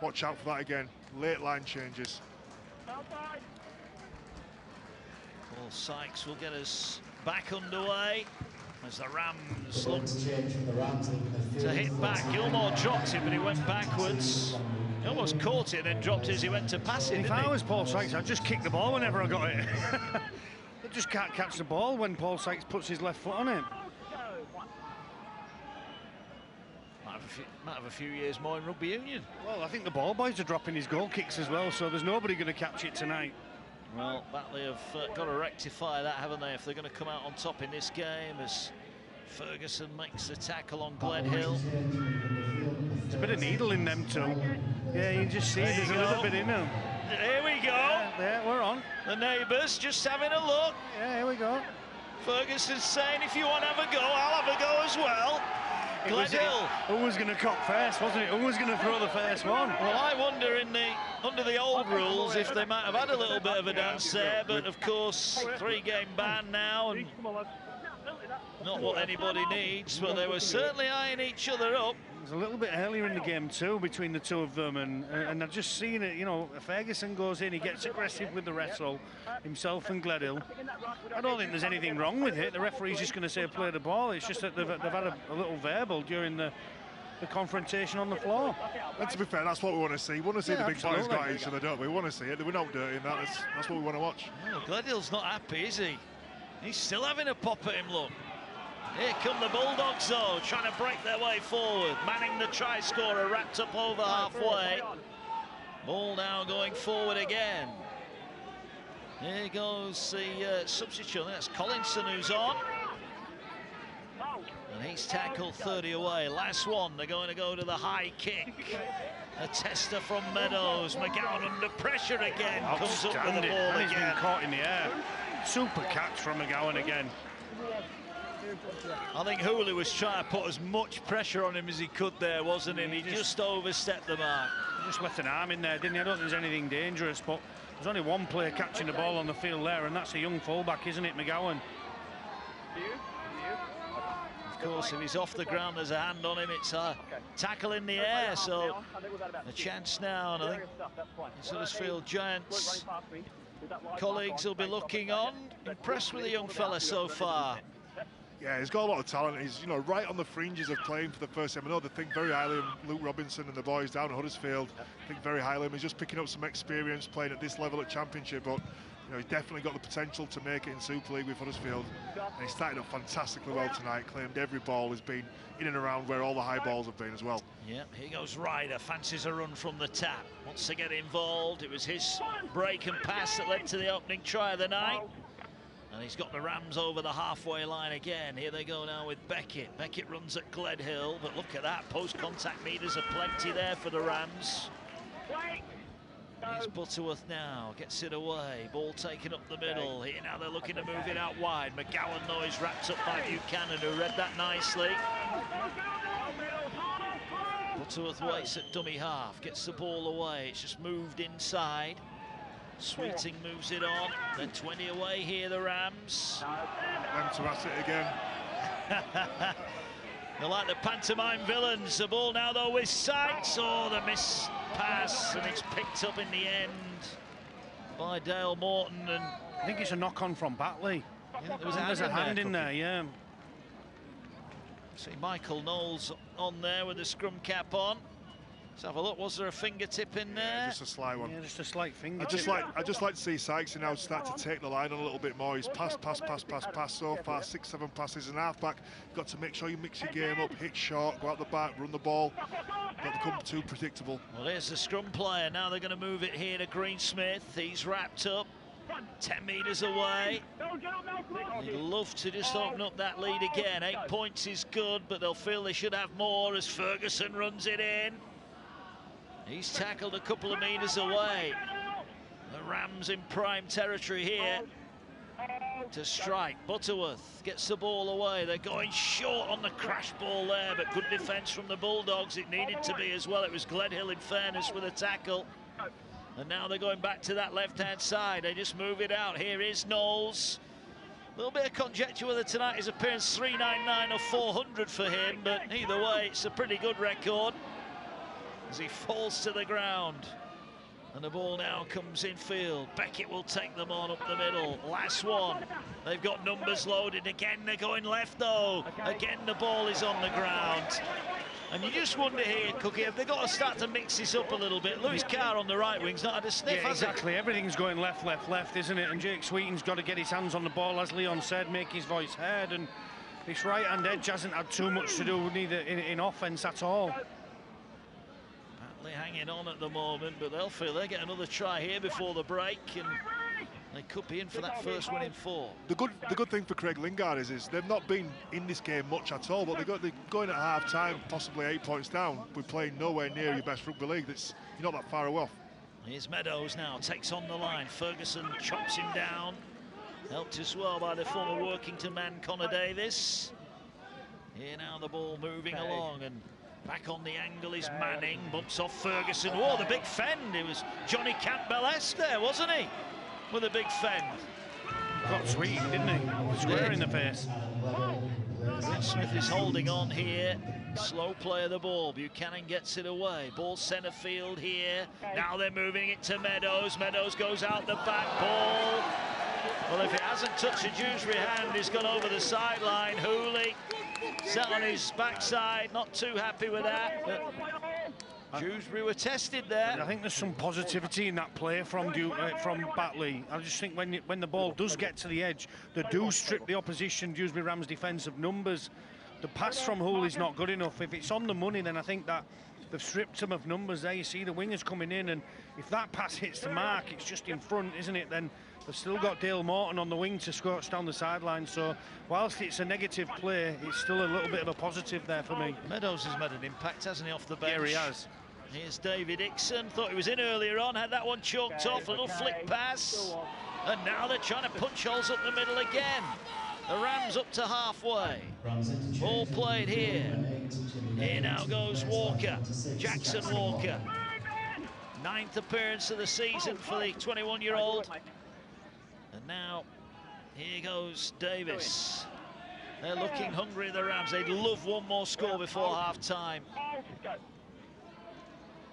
watch out for that again. Late line changes. Paul Sykes will get us back underway as the Rams look to hit back. Gilmore dropped it, but he went backwards. He almost caught it and then dropped it as he went to pass it. If I was Paul Sykes, I'd just kick the ball whenever I got it. I just can't catch the ball when Paul Sykes puts his left foot on it. Might have a few years more in rugby union. Well, I think the ball boys are dropping his goal kicks as well, so there's nobody going to catch it tonight. Well, Batley have got to rectify that, haven't they, if they're going to come out on top in this game, as Ferguson makes the tackle on Glen Hill. There's a bit of needle in them too. Yeah, you just see there's a little bit in them. Here we go. Yeah, we're on. The neighbours just having a look. Yeah, here we go. Ferguson's saying, if you want to have a go, I'll have a go as well. Glen Hill. Who was going to cop first, wasn't it? Who was going to throw the first one? Well, I wonder under the old rules if they might have had a little bit of a dance there, but of course 3-game ban now, and not what anybody needs, but they were certainly eyeing each other up. It was a little bit earlier in the game too between the two of them, and I've just seen it. You know, Ferguson goes in, he gets aggressive with the wrestle, himself and Gledhill. I don't think there's anything wrong with it. The referee's just going to say play the ball. It's just that they've had a little verbal during the confrontation on the floor. And to be fair, that's what we want to see. We want to see the big boys got each other, don't we? We want to see it. We're not dirty in that. That's what we want to watch. Oh, Gledhill's not happy, is he? He's still having a pop at him, look. Here come the Bulldogs, though, trying to break their way forward. Manning, the try scorer, wrapped up over halfway. Ball now going forward again. Here goes the substitute. I think that's Collinson who's on. And he's tackled 30 away. Last one, they're going to go to the high kick. A tester from Meadows. McGowan under pressure again. Comes up with the ball again. He's been caught in the air. Super catch from McGowan again. I think Hooley was trying to put as much pressure on him as he could there, wasn't he? And he just overstepped the mark. He just left an arm in there, didn't he? I don't think there's anything dangerous, but there's only one player catching the ball on the field there, and that's a young fullback, isn't it, McGowan? Of course, if he's off the ground, there's a hand on him. It's a tackle in the air, so a chance now. And I think Huddersfield Giants colleagues will be looking on. Impressed with the young fella so far. Yeah, he's got a lot of talent. He's, you know, right on the fringes of playing for the first time. I know they think very highly of Luke Robinson and the boys down at Huddersfield. Think very highly of him. He's just picking up some experience playing at this level at Championship, but You know, he's definitely got the potential to make it in Super League with Huddersfield. And he started off fantastically well tonight, claimed every ball has been in and around where all the high balls have been as well. Yep, here goes Ryder, fancies a run from the tap, wants to get involved. It was his break and pass that led to the opening try of the night. And he's got the Rams over the halfway line again. Here they go now with Beckett. Beckett runs at Gledhill, but look at that, post-contact meters are plenty there for the Rams. Here's Butterworth now, gets it away, ball taken up the middle. Here now they're looking to move it out wide. McGowan though is wrapped up by Buchanan, who read that nicely. Butterworth waits at dummy half, gets the ball away, it's just moved inside. Sweeting moves it on, then 20 away here, the Rams. Them to at it again. They're like the pantomime villains. The ball now though with Sykes. Oh, the miss pass, and it's picked up in the end by Dale Morton. And I think it's a knock-on from Batley. Yeah, there's a hand in there, yeah. See Michael Knowles on there with the scrum cap on. Let's have a look. Was there a fingertip in there? Yeah, just a slight one. Yeah, just a slight finger. I just like to see Sykes now start to take the line on a little bit more. He's pass so far, 6-7 passes and half-back. You've got to make sure you mix your game up, hit short, go out the back, run the ball. Not become too predictable. Well, there's the scrum player. Now they're going to move it here to Greensmith. He's wrapped up, 10 metres away. They'd love to just open up that lead again. 8 points is good, but they'll feel they should have more as Ferguson runs it in. He's tackled a couple of metres away. The Rams in prime territory here to strike. Butterworth gets the ball away. They're going short on the crash ball there, but good defence from the Bulldogs. It needed to be as well. It was Gledhill, in fairness, with a tackle. And now they're going back to that left-hand side. They just move it out. Here is Knowles. A little bit of conjecture whether tonight his appearance 399 or 400 for him, but either way, it's a pretty good record as he falls to the ground. And the ball now comes in field. Beckett will take them on up the middle. Last one. They've got numbers loaded. Again, they're going left, though. Again, the ball is on the ground. And you just wonder here, Cookie, have they got to start to mix this up a little bit? Lewis Carr on the right wing's not had a sniff, yeah, has it? exactly. Everything's going left, isn't it? And Jake Sweeting's got to get his hands on the ball, as Leon said, make his voice heard. And this right-hand edge hasn't had too much to do neither in offence at all. Hanging on at the moment, but they'll feel they get another try here before the break, and they could be in for that first win in 4. The good thing for Craig Lingard is they've not been in this game much at all, but they're going at half time, possibly 8 points down. We're playing nowhere near your best rugby league. You're not that far away off. Here's Meadows now, takes on the line. Ferguson chops him down, helped as well by the former Workington man Connor Davis. Here now the ball moving along, and back on the angle is Manning, bumps off Ferguson. Whoa, the big fend. It was Johnny Campbell-esque there, wasn't he? With a big fend. Got Sweeting, didn't he? Square in the face. Smith is holding on here. Slow play of the ball. Buchanan gets it away. Ball centre field here. Now they're moving it to Meadows. Meadows goes out the back. Ball. Well, if it hasn't touched a Dewsbury hand, he's gone over the sideline. Hooley sat on his backside, not too happy with that. But Dewsbury were tested there. I think there's some positivity in that play from Batley. I just think when the ball does get to the edge, they do strip the opposition Dewsbury Rams defence of numbers. The pass from Hooley's not good enough. If it's on the money, then I think that they've stripped him of numbers there. You see the wingers coming in, and if that pass hits the mark, it's just in front, isn't it? Then they've still got Dale Morton on the wing to scorch down the sideline. So whilst it's a negative play, it's still a little bit of a positive there for me. Meadows has made an impact, hasn't he, off the bench? Yeah, he has. Here's David Dixon, thought he was in earlier on, had that one choked off, a little flick pass. And now they're trying to punch holes up the middle again. The Rams up to halfway. Ball played here. Here now goes Walker, Jackson Walker. 9th appearance of the season for the 21-year-old. And now, here goes Davis. They're looking hungry, the Rams. They'd love one more score before half-time.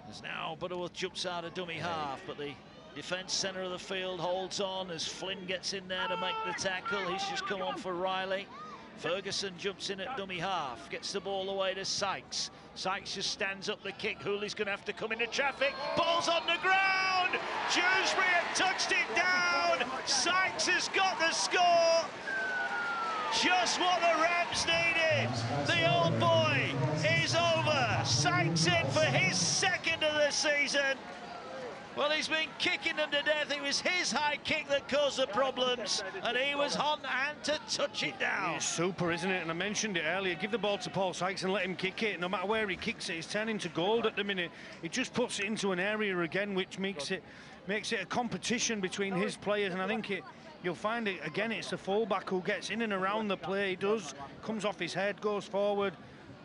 As now Butterworth jumps out of dummy half, but the defence centre of the field holds on as Flynn gets in there to make the tackle. He's just come on for Riley. Ferguson jumps in at dummy half, gets the ball away to Sykes. Sykes just stands up the kick. Hooley's going to have to come into traffic. Ball's on the ground. Dewsbury have touched it down. Sykes has got the score. Just what the Rams needed. The old boy is over. Sykes in for his second of the season. Well, he's been kicking them to death. It was his high kick that caused the problems, and he was on hand to touch it down. It's super, isn't it? And I mentioned it earlier. Give the ball to Paul Sykes and let him kick it. No matter where he kicks it, it's turning to gold at the minute. It just puts it into an area again, which makes it a competition between his players. And I think you'll find it again. It's the fullback who gets in and around the play. He does, comes off his head, goes forward,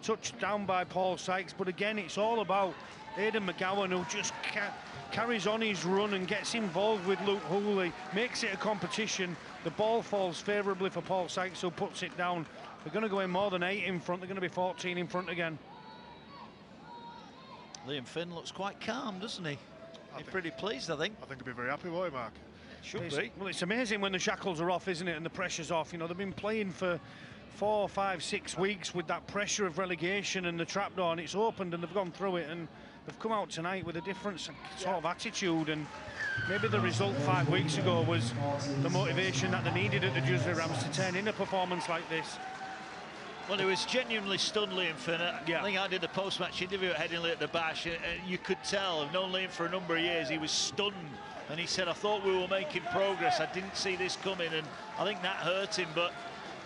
touched down by Paul Sykes. But again, it's all about Aidan McGowan, who just carries on his run and gets involved with Luke Hooley, makes it a competition. The ball falls favourably for Paul Sykes, who puts it down. They're going to go in more than 8 in front. They're going to be 14 in front again. Liam Finn looks quite calm, doesn't he? He's pretty pleased, I think. I think he'll be very happy, won't he, Mark? Should be. Well, it's amazing when the shackles are off, isn't it, and the pressure's off. You know, they've been playing for 4, 5, 6 weeks with that pressure of relegation and the trapdoor, and it's opened and they've gone through it, and they've come out tonight with a different sort of attitude. And maybe the result 5 weeks ago was the motivation that they needed at the Dewsbury Rams to turn in a performance like this. Well, he was genuinely stunned, Liam Finn. Yeah. I think I did the post-match interview at Headingley at the Bash, and you could tell, I've known Liam for a number of years, he was stunned. And he said, I thought we were making progress. I didn't see this coming, and I think that hurt him. But,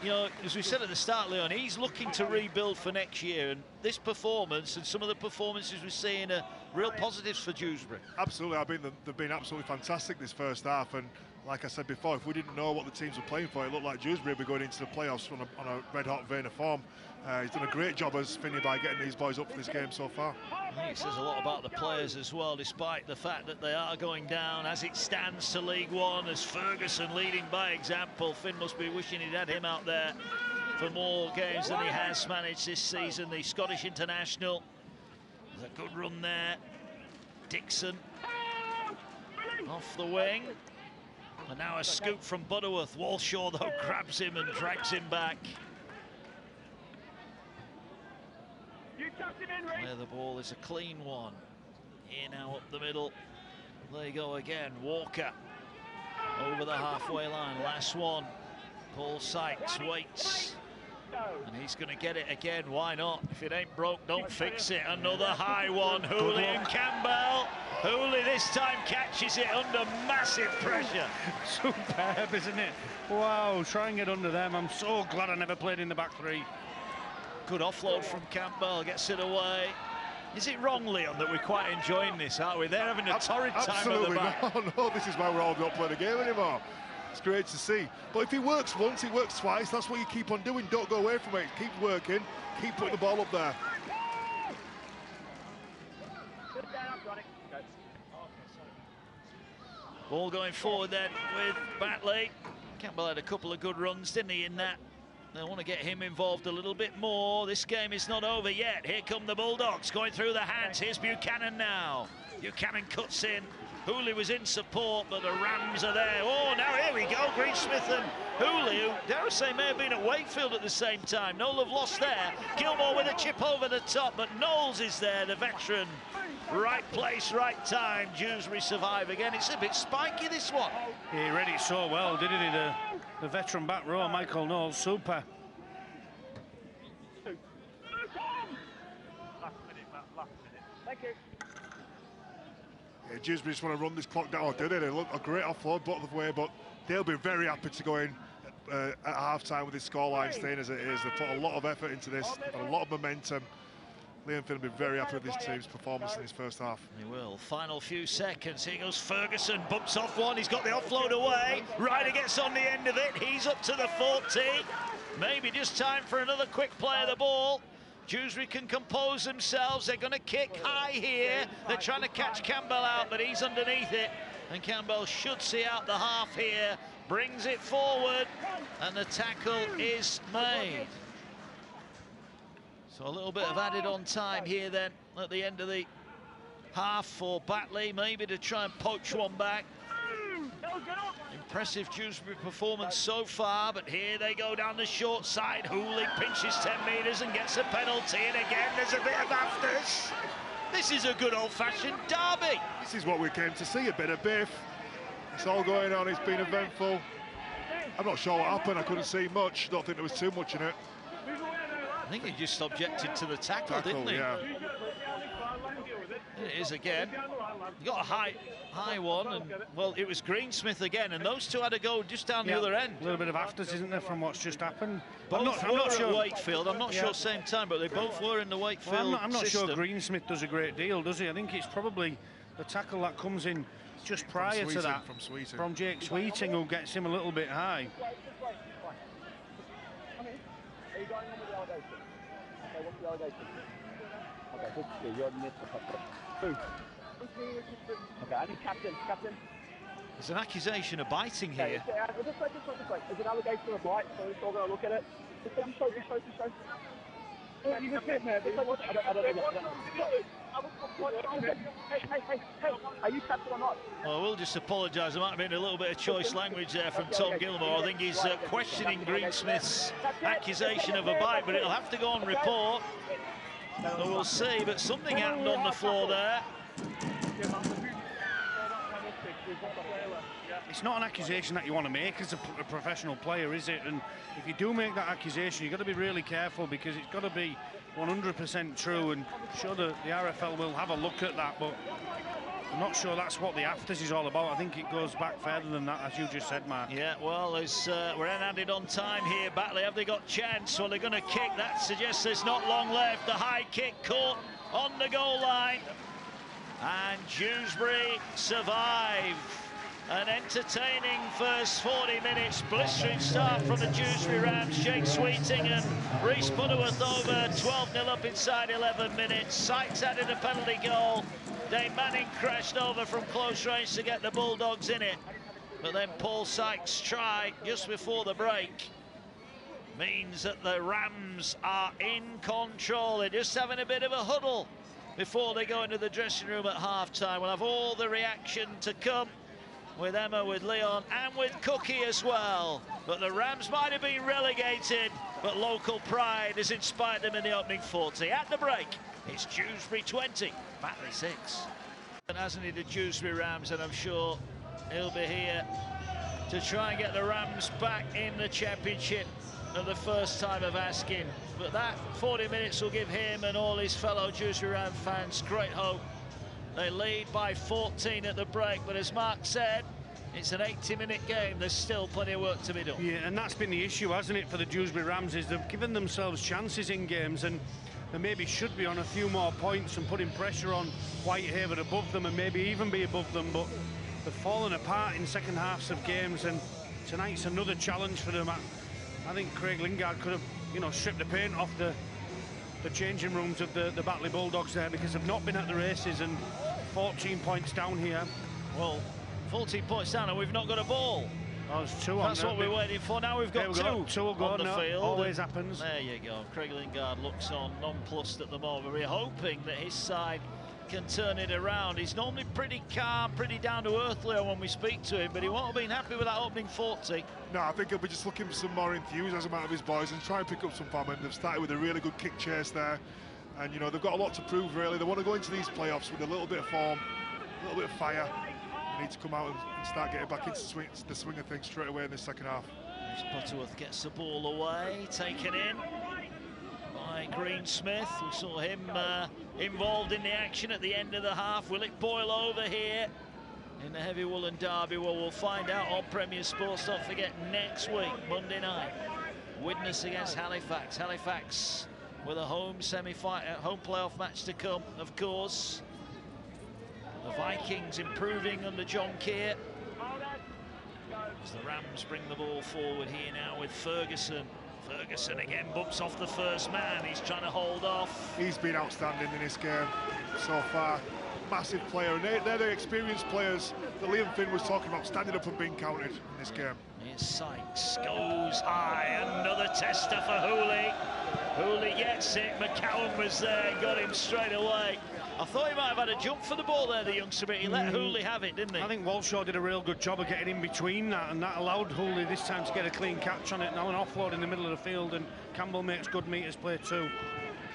you know, as we said at the start, Leon, he's looking to rebuild for next year. And this performance and some of the performances we're seeing are real positives for Dewsbury. Absolutely. I mean, they've been absolutely fantastic this first half. And like I said before, if we didn't know what the teams were playing for, it looked like Dewsbury would be going into the playoffs on a red-hot vein of form. He's done a great job as Finney by getting these boys up for this game so far. I think it says a lot about the players as well, despite the fact that they are going down as it stands to League One, as Ferguson leading by example. Finn must be wishing he'd had him out there for more games than he has managed this season. The Scottish international. There's a good run there. Dixon off the wing. And now a scoop from Butterworth. Walshaw, though, grabs him and drags him back. Where the ball is a clean one. Here now up the middle. There you go again. Walker over the halfway line. Last one. Paul Sykes waits. And he's going to get it again. Why not? If it ain't broke, don't fix it. Another high one. Hooley and Campbell. Hooley this time catches it under massive pressure. Superb, isn't it? Wow, trying it under them. I'm so glad I never played in the back three. Good offload from Campbell, gets it away. Is it wrong, Leon, that we're quite enjoying this, aren't we? They're having a torrid time at the back. No, this is why we're all not playing the game anymore. It's great to see. But if it works once, it works twice. That's what you keep on doing. Don't go away from it. Keep working. Keep putting the ball up there. Ball going forward then with Batley. Campbell had a couple of good runs, didn't he, in that? They want to get him involved a little bit more. This game is not over yet. Here come the Bulldogs going through the hands. Here's Buchanan now. Buchanan cuts in. Hooley was in support, but the Rams are there. Oh, now here we go. Greensmith and Hooley, who, dare I say, may have been at Wakefield at the same time. No love lost there. Gilmore with a chip over the top, but Knowles is there, the veteran. Right place, right time. Dewsbury survive again. It's a bit spiky, this one. He read it so well, didn't he? The veteran back row, Michael Knowles, super. Yeah, Dewsbury just want to run this clock down. Oh, did they? Look, a great offload both the way, but they'll be very happy to go in at half-time with this scoreline staying as it is. They've put a lot of effort into this, a lot of momentum. Liam Finn will be very happy with this team's performance in his first half. He will. Final few seconds. Here goes Ferguson. Bumps off one. He's got the offload away. Ryder gets on the end of it. He's up to the 40. Maybe just time for another quick play of the ball. Dewsbury can compose themselves. They're going to kick high here. They're trying to catch Campbell out, but he's underneath it. And Campbell should see out the half here. Brings it forward. And the tackle is made. So a little bit of added on time here then at the end of the half for Batley, maybe to try and poach one back. Impressive Dewsbury performance so far, but here they go down the short side. Hooley pinches 10 metres and gets a penalty, and again there's a bit of afters. This is a good old-fashioned derby. This is what we came to see, a bit of biff. It's all going on, it's been eventful. I'm not sure what happened, I couldn't see much. Don't think there was too much in it. I think he just objected to the tackle, didn't he? Yeah. It is again. He got a high one, and well, it was Greensmith again, and those two had to go just down the other end. A little bit of afters, isn't there, from what's just happened? I'm not sure at Wakefield. I'm not sure same time, but they both were in the Wakefield I'm not system. sure Greensmith does a great deal, does he? I think it's probably the tackle that comes in just prior to that from Jake Sweeting, who gets him a little bit high. There's an accusation of biting here. Is it allegation of bite? So we're still going to look at it. Just show. Are you captain or not? Well, I will just apologise. There might have been a little bit of choice language there from Tom Gilmore. I think he's questioning Greensmith's accusation of a bite, but it'll have to go on report. So we'll see, but something happened on the floor there. It's not an accusation that you want to make as a professional player, is it? And if you do make that accusation, you've got to be really careful, because it's got to be 100% true, and sure the RFL will have a look at that, but I'm not sure that's what the afters is all about. I think it goes back further than that, as you just said, Mark. Yeah, well, we're ended on time here. Batley, have they got chance? Well, they're going to kick. That suggests there's not long left. The high kick caught on the goal line. And Dewsbury survive. An entertaining first 40 minutes. Blistering start from the Dewsbury Rams. Jake Sweeting and Reece Butterworth over 12-0 up inside 11 minutes. Sykes added a penalty goal. Dave Manning crashed over from close range to get the Bulldogs in it. But then Paul Sykes' try just before the break means that the Rams are in control. They're just having a bit of a huddle before they go into the dressing room at half-time. We'll have all the reaction to come with Emma, with Leon, and with Cookie as well. But the Rams might have been relegated, but local pride has inspired them in the opening 40. At the break, it's Dewsbury 20, Batley 6. And hasn't he, the Dewsbury Rams, and I'm sure he'll be here to try and get the Rams back in the championship for the first time of asking. But that 40 minutes will give him and all his fellow Dewsbury Ram fans great hope. They lead by 14 at the break, but as Mark said, it's an 80-minute game. There's still plenty of work to be done. Yeah, and that's been the issue, hasn't it, for the Dewsbury Rams, is they've given themselves chances in games, and they maybe should be on a few more points and putting pressure on Whitehaven above them, and maybe even be above them, but they've fallen apart in second halves of games, and tonight's another challenge for them. I think Craig Lingard could have, you know, stripped the paint off the changing rooms of the Batley Bulldogs there, because they've not been at the races, and 14 points down here. Well, 14 points down and we've not got a ball. Oh, there's two on. That's what we're waiting for. Now we've got two will go on the field. Always happens. There you go. Craig Lingard looks on nonplussed at the moment. We're hoping that his side can turn it around. He's normally pretty calm, pretty down to earth, Leo, when we speak to him, but he won't have been happy with that opening 40. No, I think he'll be just looking for some more enthusiasm out of his boys and try and pick up some form. And they've started with a really good kick chase there, and you know they've got a lot to prove. Really, they want to go into these playoffs with a little bit of form, a little bit of fire. They need to come out and start getting back into the swing of things straight away in the second half. Butterworth gets the ball away, taken in by Greensmith. We saw him involved in the action at the end of the half. Will it boil over here in the Heavy Woollen derby? Well, we'll find out on Premier Sports. Don't forget, next week, Monday night, Widnes against Halifax. Halifax with a home home playoff match to come, of course. The Vikings improving under John Keir. As the Rams bring the ball forward here now with Ferguson. Ferguson again bumps off the first man. He's trying to hold off. He's been outstanding in this game so far. Massive player, and they're the experienced players that Liam Finn was talking about, standing up and being counted in this game. Here's Sykes, goes high, another tester for Hooley. Hooley gets it. McCowan was there, got him straight away. I thought he might have had a jump for the ball there, the youngster, but he let Hooley have it, didn't he? I think Walshaw did a real good job of getting in between that, and that allowed Hooley this time to get a clean catch on it. Now an offload in the middle of the field, and Campbell makes good meters play too.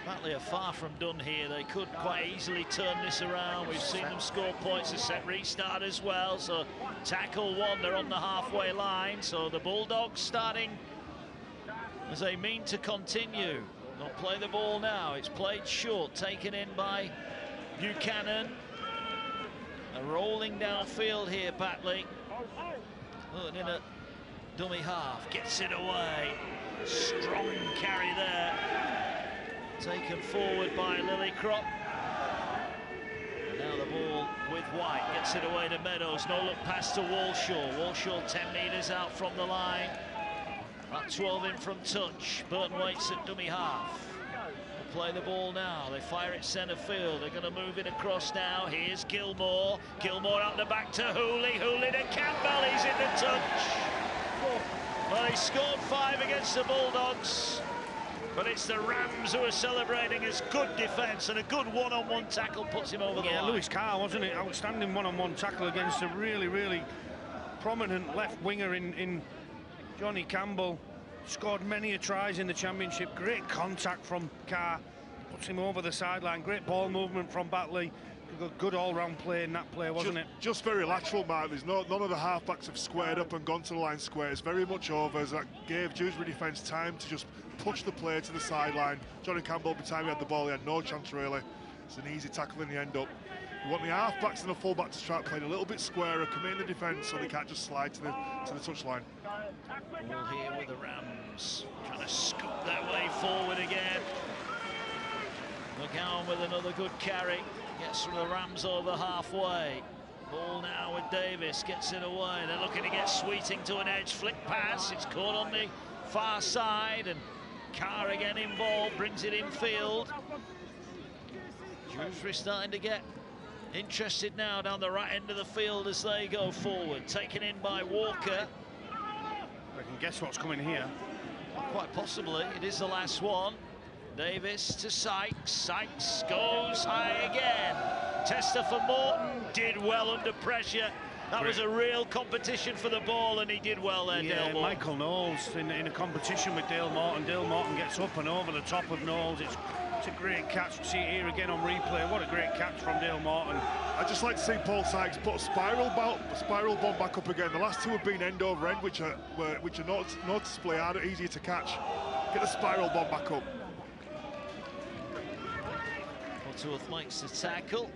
Batley are far from done here. They could quite easily turn this around. We've seen them score points, a set restart as well. So tackle one, they're on the halfway line. So the Bulldogs starting as they mean to continue. They'll play the ball now. It's played short, taken in by Buchanan. They're rolling downfield here, Batley. Putting in a dummy half, gets it away. Strong carry there. Taken forward by Lillycrop. Now the ball with White, gets it away to Meadows. No look pass to Walshaw. Walshaw 10 metres out from the line. About 12 in from touch. Burton waits at dummy half. They'll play the ball now. They fire it centre field. They're going to move it across now. Here's Gilmore. Gilmore out the back to Hooley. Hooley to Campbell. He's in the touch. Well, he scored 5 against the Bulldogs. But it's the Rams who are celebrating as good defence, and a good one-on-one tackle puts him over the line. Lewis Carr, wasn't it? Outstanding one-on-one tackle against a really, really prominent left winger in Johnny Campbell. Scored many a tries in the Championship. Great contact from Carr. Puts him over the sideline. Great ball movement from Batley. Good all-round play in that play, wasn't it? Just very lateral, Mark. There's none of the halfbacks have squared up and gone to the line square. It's very much over, as that gave Dewsbury defence time to just push the play to the sideline. Johnny Campbell, by the time he had the ball, he had no chance really. It's an easy tackle in the end up. You want the halfbacks and the fullback to start playing a little bit squarer, come in the defence so they can't just slide to the touchline. Ball here with the Rams, trying to scoop their way forward again. McGowan with another good carry. Gets from the Rams over halfway. Ball now with Davis, gets it away. They're looking to get Sweeting to an edge flick pass. It's caught on the far side, and Carr again involved, brings it infield. Dewsbury starting to get interested now down the right end of the field as they go forward. Taken in by Walker. I can guess what's coming here. Quite possibly, it is the last one. Davis to Sykes. Sykes goes high again. Tester for Morton, did well under pressure. That was a real competition for the ball, and he did well there, Dale Morton. Michael Knowles in a competition with Dale Morton. Dale Morton gets up and over the top of Knowles. It's a great catch. See it here again on replay. What a great catch from Dale Morton. I'd just like to see Paul Sykes put a spiral bomb back up again. The last two have been end over end, which are noticeably harder, easier to catch. Get a spiral bomb back up. Butterworth makes the tackle.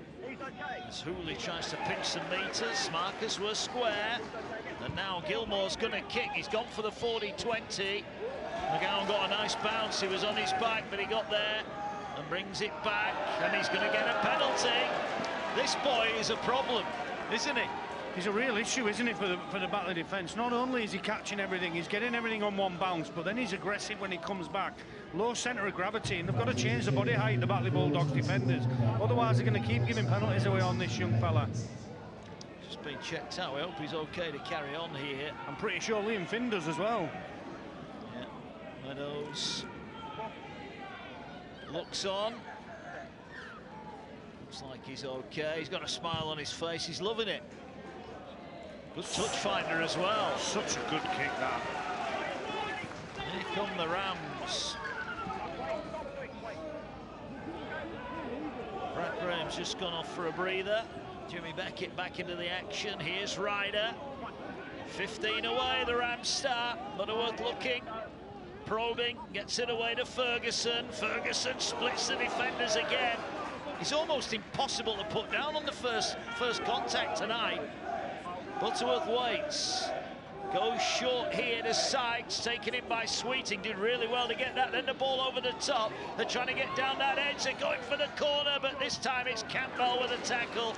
As Hooley tries to pinch some meters, markers were square, and now Gilmore's going to kick. He's gone for the 40-20. McGowan got a nice bounce. He was on his back, but he got there and brings it back, and he's going to get a penalty. This boy is a problem, isn't he? He's a real issue, isn't he, for the Batley defence? Not only is he catching everything, he's getting everything on one bounce, but then he's aggressive when he comes back. Low centre of gravity, and they've got to change the body height, the Batley Bulldogs defenders. Otherwise, they're going to keep giving penalties away on this young fella. Just been checked out. We hope he's okay to carry on here. I'm pretty sure Liam Finn does as well. Yeah, Meadows looks on. Looks like he's okay. He's got a smile on his face. He's loving it. Good touch finder as well. Such a good kick, that. Here come the Rams. Brad Graham's just gone off for a breather. Jimmy Beckett back into the action. Here's Ryder. 15 away, the Rams start. Butterworth looking, probing, gets it away to Ferguson. Ferguson splits the defenders again. It's almost impossible to put down on the first contact tonight. Butterworth waits, goes short here to Sykes, taken in by Sweeting, did really well to get that, then the ball over the top. They're trying to get down that edge, they're going for the corner, but this time it's Campbell with a tackle.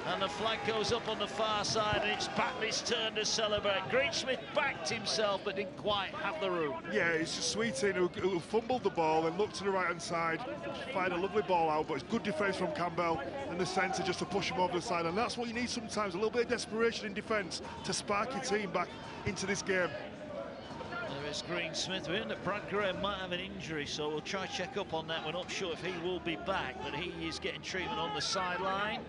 And the flag goes up on the far side, and it's Batley's turn to celebrate. Greensmith backed himself, but didn't quite have the room. Yeah, it's just Sweeting who fumbled the ball and looked to the right-hand side, fired a lovely ball out, but it's good defence from Campbell and the centre just to push him over the side, and that's what you need sometimes, a little bit of desperation in defence to spark your team back into this game. There There's Greensmith. We heard that Brad Graham might have an injury, so we'll try to check up on that. We're not sure if he will be back, but he is getting treatment on the sideline.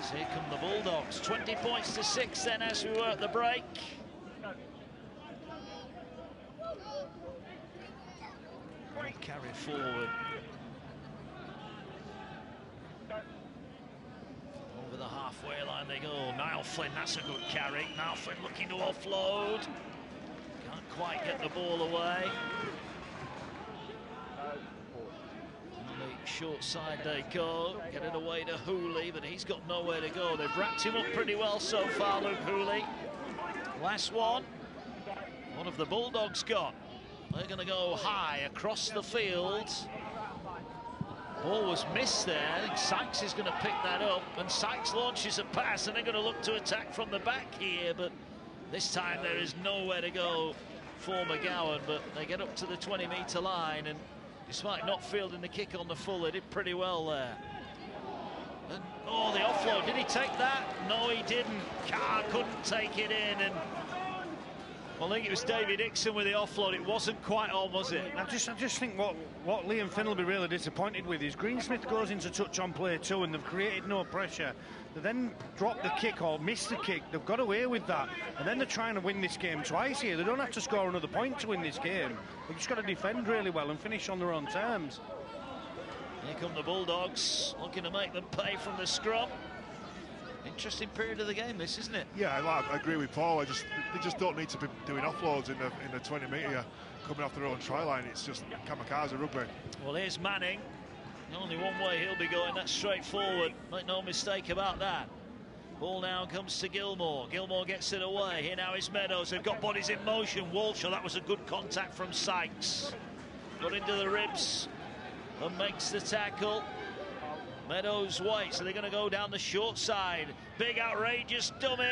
So here come the Bulldogs. 20 points to 6 then as we work the break. Carry forward. Over the halfway line they go. Niall Flynn, that's a good carry. Niall Flynn looking to offload. Can't quite get the ball away. On the short side they go. Get it away to Hooley, but he's got nowhere to go. They've wrapped him up pretty well so far, Luke Hooley. Last one of the Bulldogs got. They're going to go high across the field. Ball was missed there. I think Sykes is going to pick that up, and Sykes launches a pass, and they're going to look to attack from the back here, but this time there is nowhere to go for McGowan, but they get up to the 20-metre line, and despite not fielding the kick on the full, they did pretty well there. And, oh, the offload, did he take that? No, he didn't. Carr couldn't take it in, and well, I think it was David Dixon with the offload. It wasn't quite on, was it? I just think what Liam Finn will be really disappointed with is Greensmith goes into touch on play 2 and they've created no pressure. They then drop the kick or miss the kick. They've got away with that. And then they're trying to win this game twice here. They don't have to score another point to win this game. They've just got to defend really well and finish on their own terms. Here come the Bulldogs, looking to make them pay from the scrum. Interesting period of the game, this, isn't it? Yeah, I agree with Paul. They just don't need to be doing offloads in the 20-metre coming off their own try line. It's just kamikaze rugby. Well, here's Manning. Only one way he'll be going, that's straight forward. Make no mistake about that. Ball now comes to Gilmore. Gilmore gets it away. Here now is Meadows. They've got bodies in motion. Walsh, that was a good contact from Sykes. Got into the ribs and makes the tackle. Meadows White, so they're going to go down the short side. Big outrageous dummy.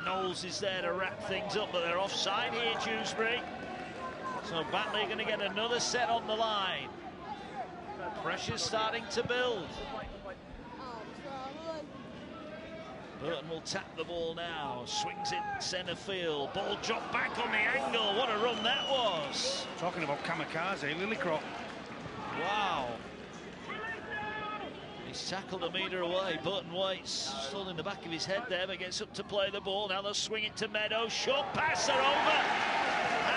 Knowles is there to wrap things up, but they're offside here, Dewsbury. So Batley are going to get another set on the line. Pressure's starting to build. Burton will tap the ball now. Swings it centre field. Ball dropped back on the angle. What a run that was. Talking about kamikaze, Lillicrop. Wow. He's tackled a metre away. Burton White's still in the back of his head there, but gets up to play the ball. Now they'll swing it to Meadows. Short pass, they're over.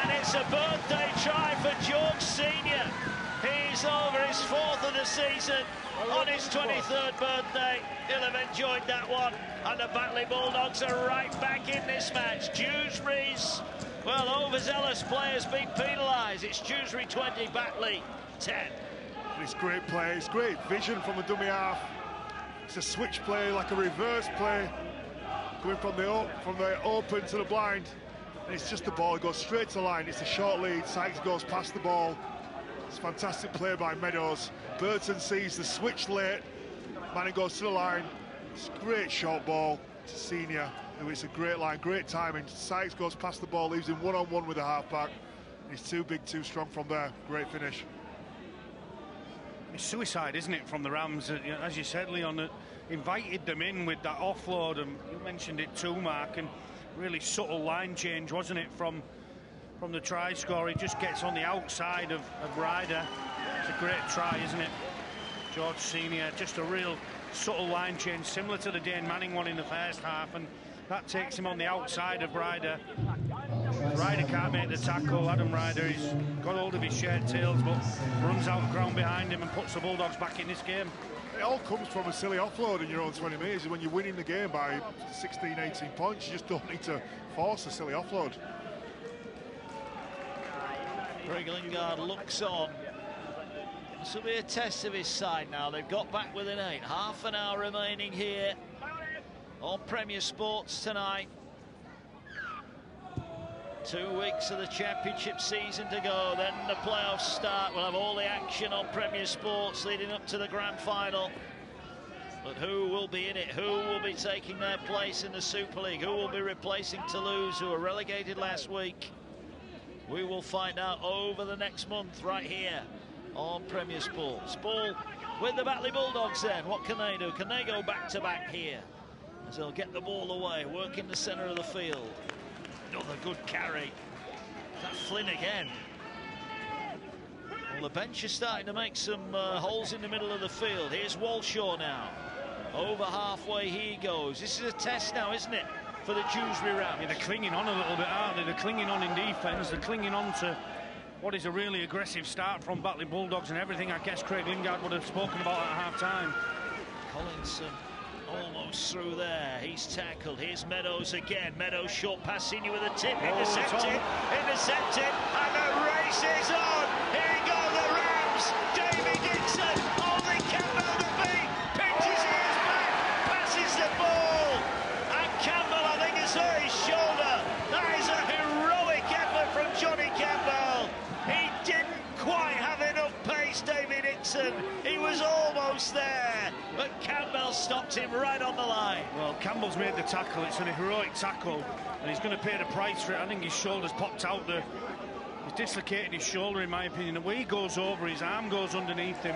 And it's a birthday try for George Senior. He's over his 4th of the season on his 23rd birthday. He'll have enjoyed that one. And the Batley Bulldogs are right back in this match. Dewsbury's, well, overzealous players being penalised. It's Dewsbury 20, Batley 10. It's great play, it's great vision from the dummy half. It's a switch play, like a reverse play, going from the open to the blind. And it's just the ball, it goes straight to the line. It's a short lead, Sykes goes past the ball. It's a fantastic play by Meadows. Burton sees the switch late. Manning goes to the line. It's a great short ball to Senior. It's a great line, great timing. Sykes goes past the ball, leaves him one-on-one with the halfback. He's too big, too strong from there. Great finish. It's suicide, isn't it, from the Rams? As you said, Leon, invited them in with that offload, and you mentioned it too, Mark, and really subtle line change, wasn't it, from the try score. He just gets on the outside of Ryder. It's a great try, isn't it? George Senior, just a real subtle line change, similar to the Dane Manning one in the first half, and that takes him on the outside of Ryder. Ryder can't make the tackle. Adam Ryder, he's got hold of his shirt tails, but runs out ground behind him and puts the Bulldogs back in this game. It all comes from a silly offload in your own 20 metres. When you're winning the game by 16, 18 points, you just don't need to force a silly offload. Greg Lingard looks on. This will be a test of his side now. They've got back within 8. Half an hour remaining here on Premier Sports tonight. 2 weeks of the championship season to go, then the playoffs start. We'll have all the action on Premier Sports leading up to the grand final. But who will be in it? Who will be taking their place in the Super League? Who will be replacing Toulouse, who were relegated last week? We will find out over the next month right here on Premier Sports. Ball with the Batley Bulldogs then. What can they do? Can they go back-to-back here? as they'll get the ball away, work in the centre of the field. Another good carry. Is that Flynn again? Well, the bench is starting to make some holes in the middle of the field. Here's Walshaw now. Over halfway he goes. This is a test now, isn't it, for the Dewsbury Rams? Yeah, they're clinging on a little bit, aren't they? They're clinging on in defence. They're clinging on to what is a really aggressive start from Batley Bulldogs and everything I guess Craig Lingard would have spoken about at half-time. Collinson almost through there. He's tackled. Here's Meadows again. Meadows short pass in you with a tip. Intercepted. And the race is on. Here go the Rams. David Dixon. Only Campbell to beat. Pins his ears back. Passes the ball. And Campbell, I think, has hurt his shoulder. That is a heroic effort from Johnny Campbell. He didn't quite have enough pace, David Dixon. He was almost there, but Campbell stopped him right on the line. Well, Campbell's made the tackle. It's an heroic tackle, and he's going to pay the price for it. I think his shoulder's popped out there. He's dislocated his shoulder, in my opinion. The way he goes over, his arm goes underneath him.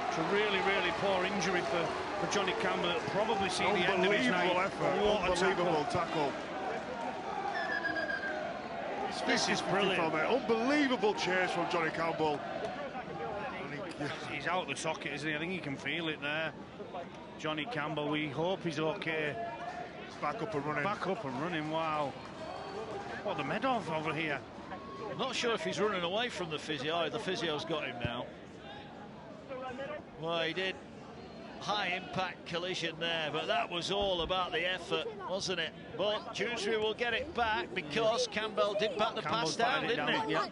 It's a really, really poor injury for Johnny Campbell. It'll probably see the end of his night. Unbelievable tackle. This is brilliant. Unbelievable chase from Johnny Campbell. He's out the socket, isn't he? I think he can feel it there. Johnny Campbell, we hope he's okay. He's back up and running. Back up and running, wow. What, the Medov over here? I'm not sure if he's running away from the physio. The physio's got him now. Well, he did. High impact collision there, but that was all about the effort, wasn't it? But Dewsbury will get it back because Campbell did back the pass down, didn't he? Yeah.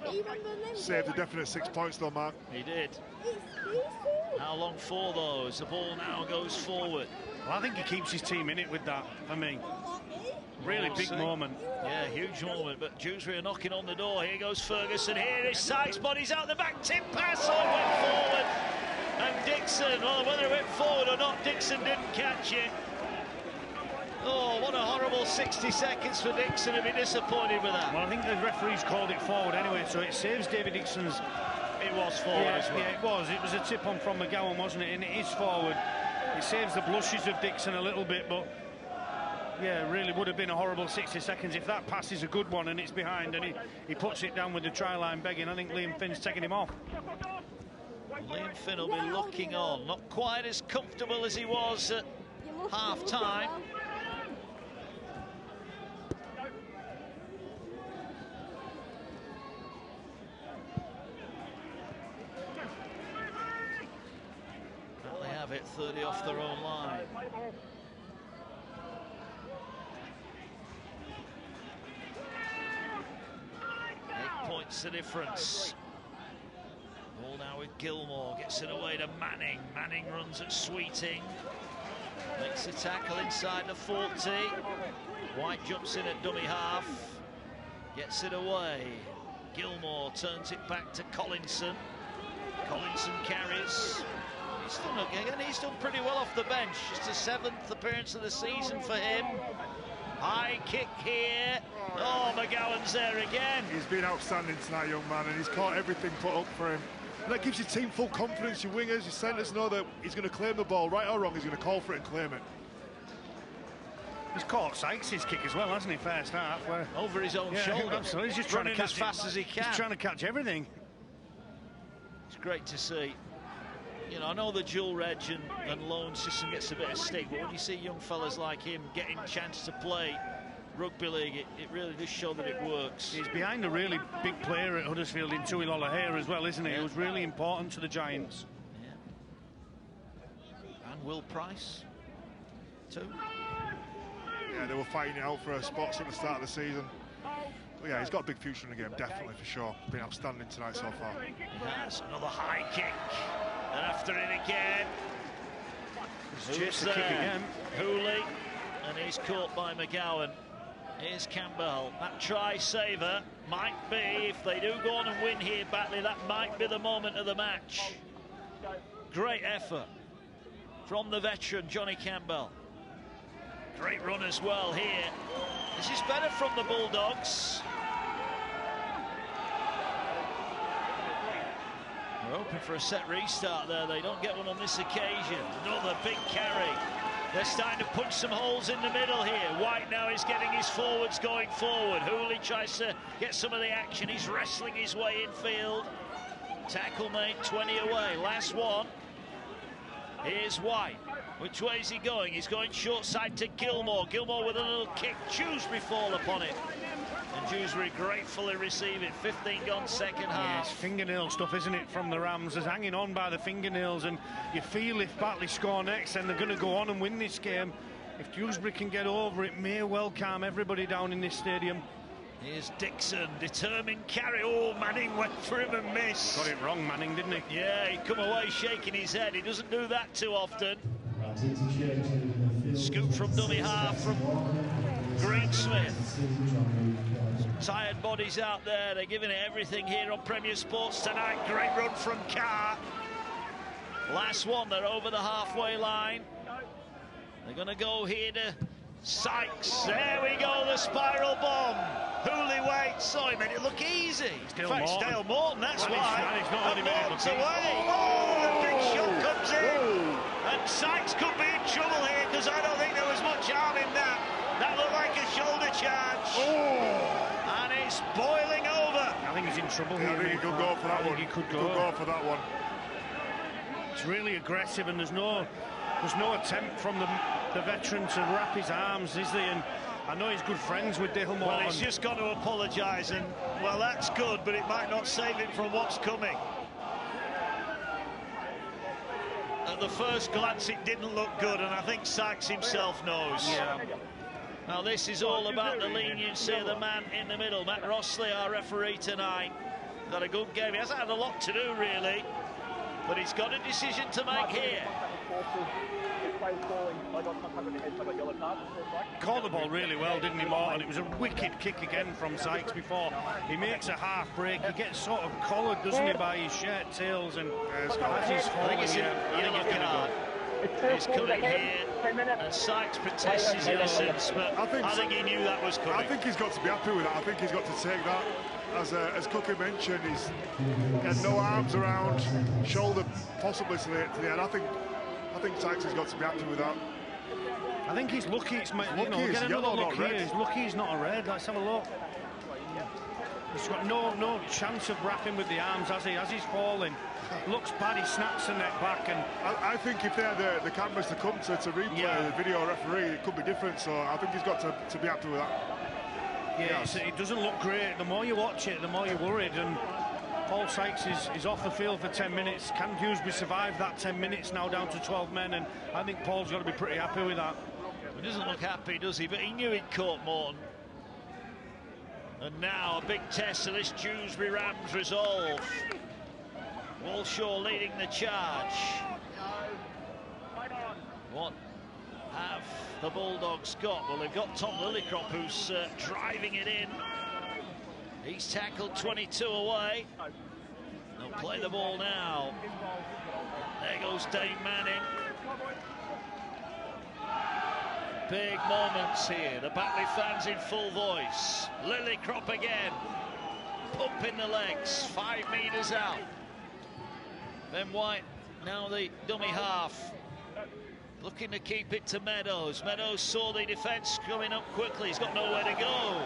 Saved a definite 6 points though, Mark. He did. How long for those? The ball now goes forward. Well, I think he keeps his team in it with that, for me. Really big moment. Yeah, huge moment, but Dewsbury are knocking on the door. Here goes Ferguson, here is Sykes, bodies out the back, tip pass, all went forward. And Dixon, well, whether it went forward or not, Dixon didn't catch it. Oh, what a horrible 60 seconds for Dixon to be disappointed with that. Well, I think the referees called it forward anyway, so it saves David Dixon's... It was forward as well. Yeah, it was. It was a tip on from McGowan, wasn't it? And it is forward. It saves the blushes of Dixon a little bit, but... Yeah, it really would have been a horrible 60 seconds if that pass is a good one and it's behind and he puts it down with the try line begging. I think Liam Finn's taking him off. Liam Finn will be looking on, not quite as comfortable as he was at half-time. They have it 30 off their own line. 8 points the difference. Ball now with Gilmore, gets it away to Manning. Manning runs at Sweeting. Makes the tackle inside the 40. White jumps in at dummy half. Gets it away. Gilmore turns it back to Collinson. Collinson carries. He's done again. He's done pretty well off the bench. Just a 7th appearance of the season for him. High kick here. Oh, McGowan's there again. He's been outstanding tonight, young man, and he's caught everything put up for him. And that gives your team full confidence. Your wingers, your centres know that he's going to claim the ball. Right or wrong, he's going to call for it and claim it. He's caught Sykes' kick as well, hasn't he, first half? Where... Over his own shoulder. Absolutely. He's just trying to catch as fast as he can. He's trying to catch everything. It's great to see. You know, I know the dual reg and loan system gets a bit of stick, but when you see young fellas like him getting a chance to play rugby league, it really does show that it works. He's behind a really big player at Huddersfield in Tuilolahea as well, isn't he? Yeah. He was really important to the Giants. Yeah. And Will Price, too. Yeah, they were fighting it out for spots at the start of the season. But yeah, he's got a big future in the game, definitely, for sure. Been outstanding tonight so far. He has. Another high kick. And after it again. Who's there? Kick again. Hooley. And he's caught by McGowan. Here's Campbell. That try saver might be, if they do go on and win here, Batley, that might be the moment of the match. Great effort from the veteran Johnny Campbell. Great run as well here. This is better from the Bulldogs. They're hoping for a set restart there. They don't get one on this occasion. Another big carry. They're starting to punch some holes in the middle here. White now is getting his forwards going forward. Hooley tries to get some of the action. He's wrestling his way infield. Tackle made, 20 away. Last one. Here's White. Which way is he going? He's going short side to Gilmore. Gilmore with a little kick. Dewsbury fall upon it. And Dewsbury gratefully receive it. 15 gone second half. Yeah, it's fingernail stuff, isn't it, from the Rams? They're hanging on by the fingernails, and you feel if Batley score next, then they're going to go on and win this game. If Dewsbury can get over, it may well calm everybody down in this stadium. Here's Dixon, determined carry. Oh, Manning went for him and missed. Got it wrong, Manning, didn't he? Yeah, he come away shaking his head. He doesn't do that too often. Scoop from dummy half from Greensmith. Tired bodies out there. They're giving it everything here on Premier Sports tonight. Great run from Carr. Last one, they're over the halfway line. They're going to go here to Sykes. There we go, the spiral bomb. Hooley waits. Oh, he made it look easy. Still in fact, it's Dale Morton, that's why. And he's not only made it look easy. Away. Oh, the big shot comes in. And Sykes could be in trouble here because I don't think there was much harm in that. That looked like a shoulder charge. Oh. And it's boiling over. I think he's in trouble here. I think he could go for that one. He could go for that one. It's really aggressive, and there's no attempt from the veteran to wrap his arms, is there? And I know he's good friends with Dale Morton. Well, he's just got to apologise, and, well, that's good, but it might not save him from what's coming. At the first glance, it didn't look good, and I think Sykes himself knows. Yeah. Now, this is all about the leniency of the man in the middle. Matt Rossley, our referee tonight, got a good game. He hasn't had a lot to do, really, but he's got a decision to make here. Caught the ball really well, didn't he, Morton? It was a wicked kick again from Sykes before. He makes a half break. He gets sort of collared, doesn't he, by his shirt tails, and as he's falling, I think it's a yellow card. He's coming here, and Sykes protests his innocence, but I think he knew that was coming. I think he's got to be happy with that. I think he's got to take that. As Cookie mentioned, he's got no arms around, shoulder possibly to the head. I think Sykes has got to be happy with that. I think he's lucky. It's, you know, He's get another yellow, look not here. red. He's lucky he's not a red. Let's have a look. He's got no chance of wrapping with the arms as he's falling. Looks bad. He snaps the neck back, and I think if they had the cameras to come to replay the video referee, it could be different. So I think he's got to be happy with that. yeah, it doesn't look great. The more you watch it, the more you're worried. And Paul Sykes is off the field for 10 minutes. Can Dewsbury survive that 10 minutes now down to 12 men? And I think Paul's got to be pretty happy with that. He doesn't look happy, does he? But he knew he'd caught Morton. And now a big test of this Dewsbury Rams resolve. Walshaw leading the charge. What have the Bulldogs got? Well, they've got Tom Lillicrop, who's driving it in. He's tackled 22 away. They'll play the ball now. There goes Dave Manning. Big moments here. The Batley fans in full voice. Lillicrop again. Pumping the legs. 5 metres out. Ben White, now the dummy half. Looking to keep it to Meadows. Meadows saw the defence coming up quickly. He's got nowhere to go.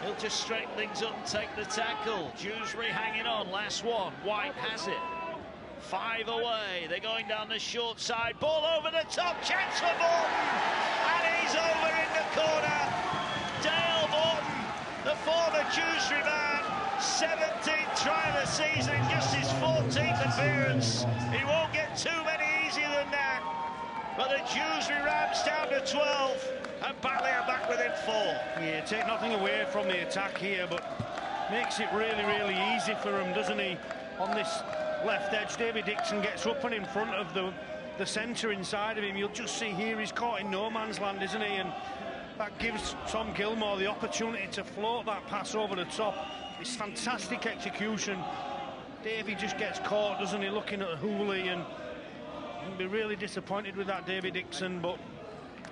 He'll just straighten things up and take the tackle. Dewsbury hanging on. Last one. White has it. 5 away. They're going down the short side. Ball over the top. Chance for Morton. And he's over in the corner. Dale Morton, the former Dewsbury man. 17th try of the season in just his 14th appearance. He won't get too many easier than that. But the Dewsbury Rams down to 12. And Batley are back within 4. Yeah, take nothing away from the attack here, but makes it really, really easy for him, doesn't he? On this left edge, David Dixon gets up and in front of the centre inside of him. You'll just see here he's caught in no man's land, isn't he? And that gives Tom Gilmore the opportunity to float that pass over the top. It's fantastic execution. Davey just gets caught, doesn't he, looking at Hooley, and he'll be really disappointed with that, Davey Dixon, but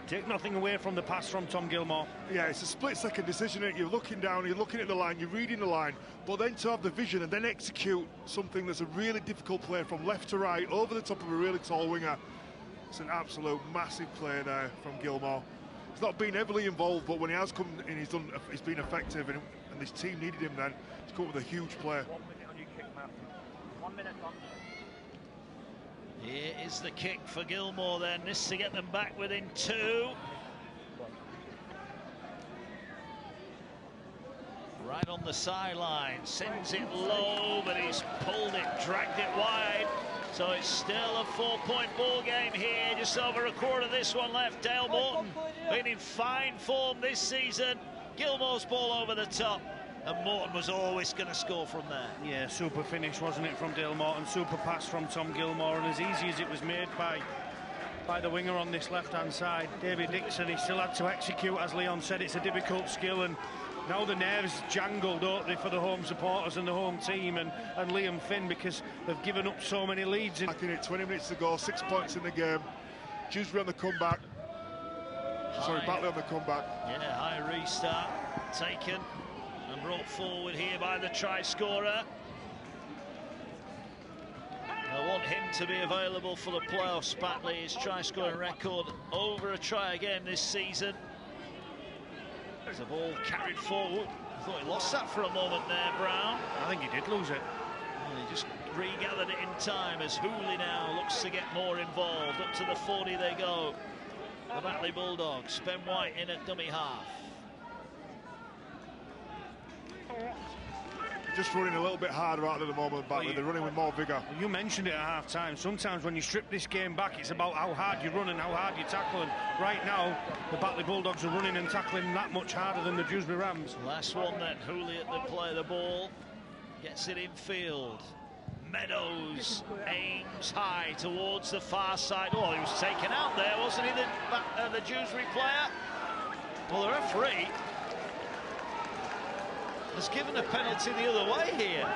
take nothing away from the pass from Tom Gilmore. Yeah, it's a split-second decision. You're looking down, you're looking at the line, you're reading the line, but then to have the vision and then execute something that's a really difficult play from left to right over the top of a really tall winger. It's an absolute massive play there from Gilmore. He's not been heavily involved, but when he has come in, he's been effective, and this team needed him then to come up with a huge play. 1 minute on your kick, Matt. 1 minute on. Here is the kick for Gilmore then. This to get them back within 2. Right on the sideline, sends it low, but he's pulled it, dragged it wide. So it's still a 4-point ball game here, just over a quarter of this one left. Dale Morton been in fine form this season. Gilmore's ball over the top, and Morton was always going to score from there. Yeah, super finish, wasn't it, from Dale Morton? Super pass from Tom Gilmore, and as easy as it was made by the winger on this left-hand side, David Dixon, he still had to execute. As Leon said, it's a difficult skill, and now the nerves jangle, don't they, for the home supporters and the home team and Liam Finn, because they've given up so many leads. Back in it, 20 minutes to go, 6 points in the game. Dewsbury on the comeback. Sorry, Batley on the comeback. Yeah, high restart taken and brought forward here by the try scorer. I want him to be available for the playoffs. Batley, his try scoring record over a try again this season. The ball carried forward. I thought he lost that for a moment there, Brown. I think he did lose it. Well, he just regathered it in time as Hooley now looks to get more involved. Up to the 40 they go. The Batley Bulldogs. Ben White in at dummy half. Just running a little bit harder out at the moment, Batley. They're running with more vigour. You mentioned it at half-time. Sometimes when you strip this game back, it's about how hard you run and how hard you tackle. And right now, the Batley Bulldogs are running and tackling that much harder than the Dewsbury Rams. Last one then. Hooley at the play of the ball. Gets it in field. Meadows aims high towards the far side. Oh, he was taken out there, wasn't he, the Dewsbury player? Well, the referee has given a penalty the other way here.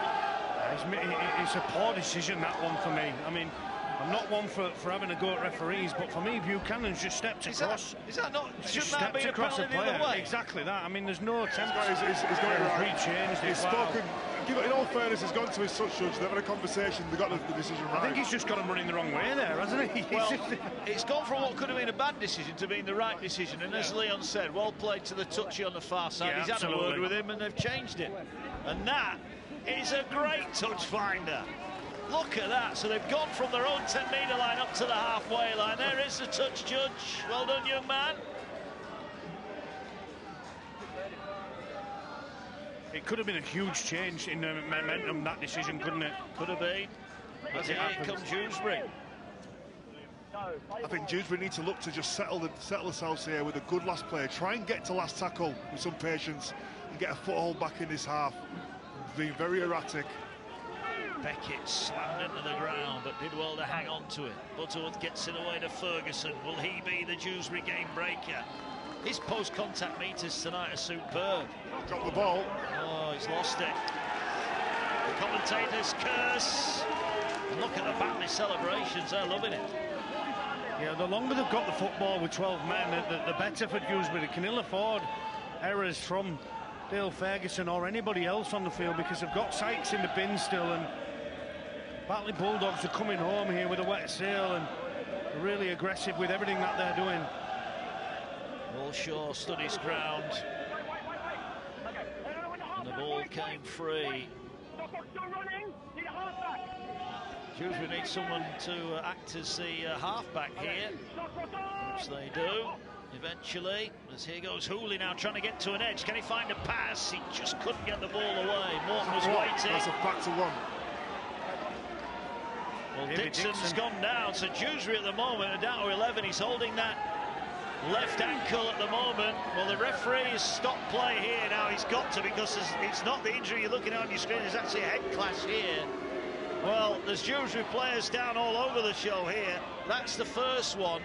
It's a poor decision, that one, for me. I mean, I'm not one for having a go at referees, but for me, Buchanan's just stepped across. Is that not? Just Shouldn't that be a penalty the other way? Exactly that. I mean, there's no attempt. He's got it right. Changed He's spoken. In all fairness, he's gone to his touch judge. They've had a conversation. They got the decision right. I think he's just got him running the wrong way there, hasn't he? Well, it's gone from what could have been a bad decision to being the right decision. And as Leon said, well played to the touchy on the far side. Yeah, he's had a word with him, and they've changed it. And that is a great touch finder. Look at that. So they've gone from their own 10-metre line up to the halfway line. There is the touch judge. Well done, young man. It could have been a huge change in the momentum, that decision, couldn't it? Could have been. As here comes Dewsbury. I think Dewsbury need to look to just settle themselves here with a good last play. Try and get to last tackle with some patience and get a foothold back in this half. Being very erratic. Beckett slammed into the ground, but did well to hang on to it. Butterworth gets it away to Ferguson. Will he be the Dewsbury game breaker? His post-contact meters tonight are superb. Got the ball. Oh, he's lost it. The commentators curse. And look at the Batley celebrations, they're loving it. Yeah, the longer they've got the football with 12 men, the better for Dewsbury. They can ill afford errors from Dale Ferguson or anybody else on the field, because they've got Sykes in the bin still, and Batley Bulldogs are coming home here with a wet sail and really aggressive with everything that they're doing. Walshaw stood his ground, and the ball came free. Dewsbury needs someone to act as the halfback here, which they do eventually. As here goes Hooley now trying to get to an edge. Can he find a pass? He just couldn't get the ball away. Morton was waiting. That's a back to one. Well, Dixon's gone down, so Dewsbury at the moment are down to 11. He's holding that left ankle at the moment. Well, the referee has stopped play here now. He's got to, because it's not the injury you're looking at on your screen. There's actually a head clash here. Well, there's Dewsbury players down all over the show here. That's the first one.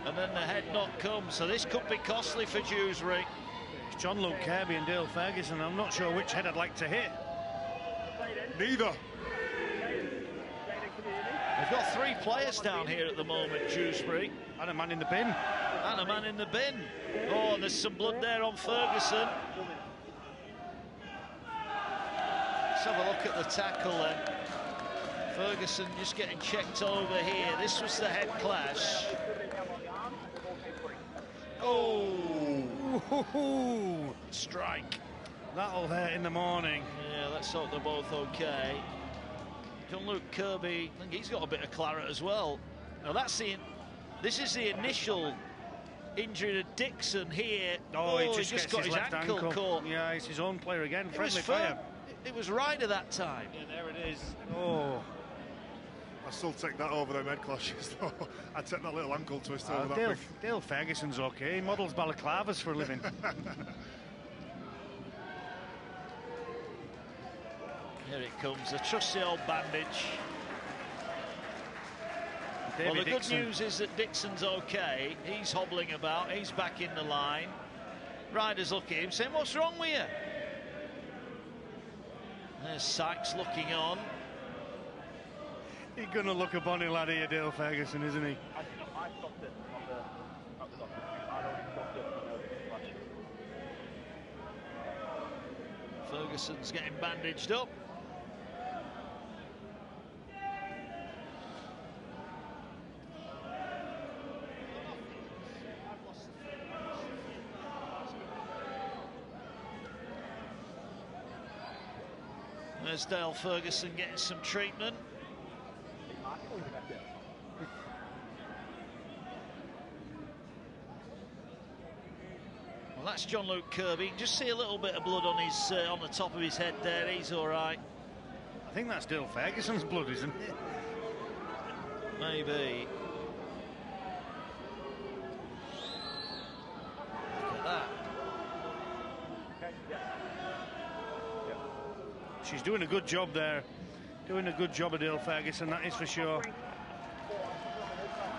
And then the head knock comes. So this could be costly for Dewsbury. It's John Luke Kirby and Dale Ferguson. I'm not sure which head I'd like to hit. Neither. They've got 3 players down here at the moment, Dewsbury. And a man in the bin. And a man in the bin. Oh, there's some blood there on Ferguson. Let's have a look at the tackle then. Ferguson just getting checked over here. This was the head clash. Oh, strike. That'll hurt in the morning. Yeah, let's hope they're both okay. John-Luke Kirby, I think he's got a bit of claret as well. Now this is the initial injury to Dixon here. Oh, he just got his ankle caught. Yeah, it's his own player again. Friendly fire. It was Ryder that time. Yeah, there it is. Oh. I still take that over them head clashes though. I'd take that little ankle twist over that. Dale Ferguson's okay. He models balaclavas for a living. Here it comes, a trusty old bandage. Well, the good news is that Dixon's okay. He's hobbling about, he's back in the line. Ryder's looking at him saying, what's wrong with you? There's Sykes looking on. He's going to look upon a lad here, Dale Ferguson, isn't he? I stopped it on the I'd already stopped it. Ferguson's getting bandaged up. There's Dale Ferguson getting some treatment. Well, that's John-Luke Kirby. You can just see a little bit of blood on his on the top of his head there. He's all right. I think that's Dale Ferguson's blood, isn't it? Maybe. Look at that. She's doing a good job there. Doing a good job of Dale Ferguson, that is for sure.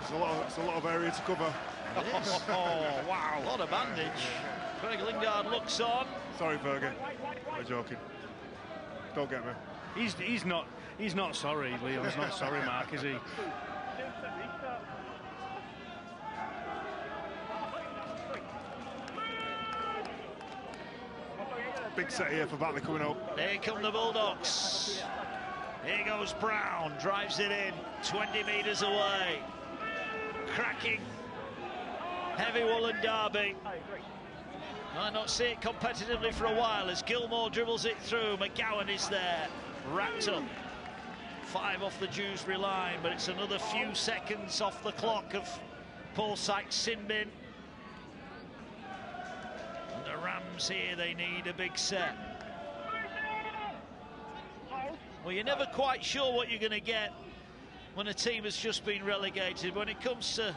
It's a lot of area to cover. It is. Oh, wow. A lot of bandage. Craig Lingard looks on. Sorry, Fergie. I'm joking. Don't get me. He's not sorry, Leon's not sorry, Mark, is he? Big set here for Batley coming up. Here come the Bulldogs. Here goes Brown, drives it in, 20 metres away. Cracking Heavy Woollen derby. Might not see it competitively for a while as Gilmore dribbles it through. McGowan is there, wrapped up. 5 off the Dewsbury line, but it's another few seconds off the clock of Paul Sykes' sin bin. And the Rams here, they need a big set. Well, you're never quite sure what you're going to get when a team has just been relegated. When it comes to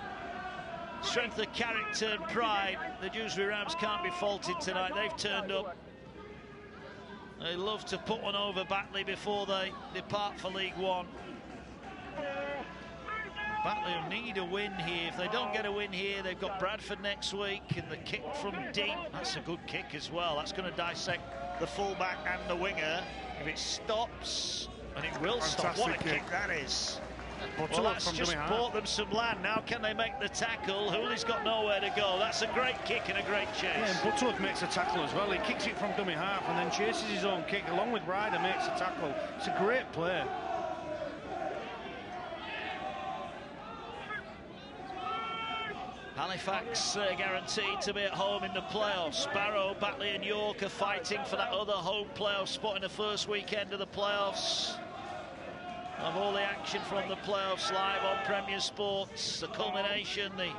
strength of character and pride, the Dewsbury Rams can't be faulted tonight. They've turned up. They love to put one over Batley before they depart for League One. Batley will need a win here. If they don't get a win here, they've got Bradford next week, and the kick from deep, that's a good kick as well. That's going to dissect the fullback and the winger. If it stops, and it will stop, what a kick that is. Well, that's just bought them some land. Now can they make the tackle? Hooley's got nowhere to go. That's a great kick and a great chase. Yeah, and Butterworth makes a tackle as well. He kicks it from dummy half and then chases his own kick along with Ryder, makes a tackle. It's a great play. Halifax guaranteed to be at home in the playoffs. Barrow, Batley and York are fighting for that other home playoff spot in the first weekend of the playoffs. Of all the action from the playoffs live on Premier Sports, the culmination, the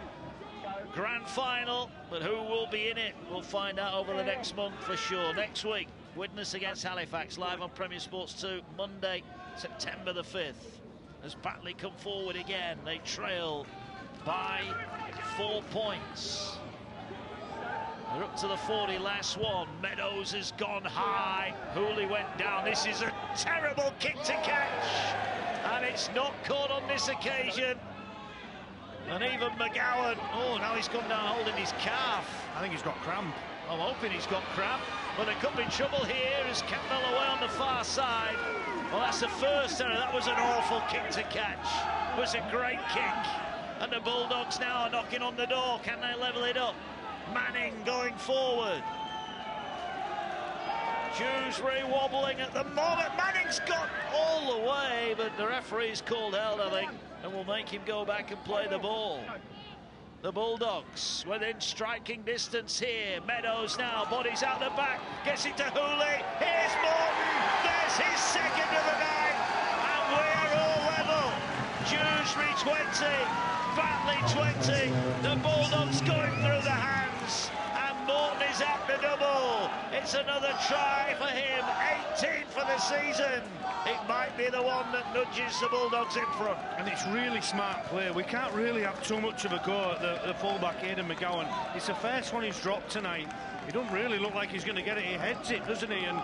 grand final, but who will be in it? We'll find out over the next month for sure. Next week, Widnes against Halifax, live on Premier Sports 2, Monday, September the 5th. As Batley come forward again, they trail by 4 points. They're up to the 40, last one. Meadows has gone high. Hooley went down. This is a terrible kick to catch. And it's not caught on this occasion. And even McGowan, oh, now he's gone down holding his calf. I think he's got cramp. I'm hoping he's got cramp. But they could be trouble here as Campbell away on the far side. Well, that's the first error. That was an awful kick to catch. It was a great kick. And the Bulldogs now are knocking on the door. Can they level it up? Manning going forward. Dewsbury wobbling at the moment. Manning's got all the way, but the referee's called out, I think, and will make him go back and play the ball. The Bulldogs within striking distance here. Meadows now, bodies out the back, gets it to Hooley. Here's Morton. There's his second of the night, and we're all level. Dewsbury 20, Batley 20. The Bulldogs going through the hands, and Morton is at the double. It's another try for him, 18 for the season. It might be the one that nudges the Bulldogs in front. And it's really smart play. We can't really have too much of a go at the fullback, Aidan McGowan. It's the first one he's dropped tonight. He doesn't really look like he's going to get it. He heads it, doesn't he? And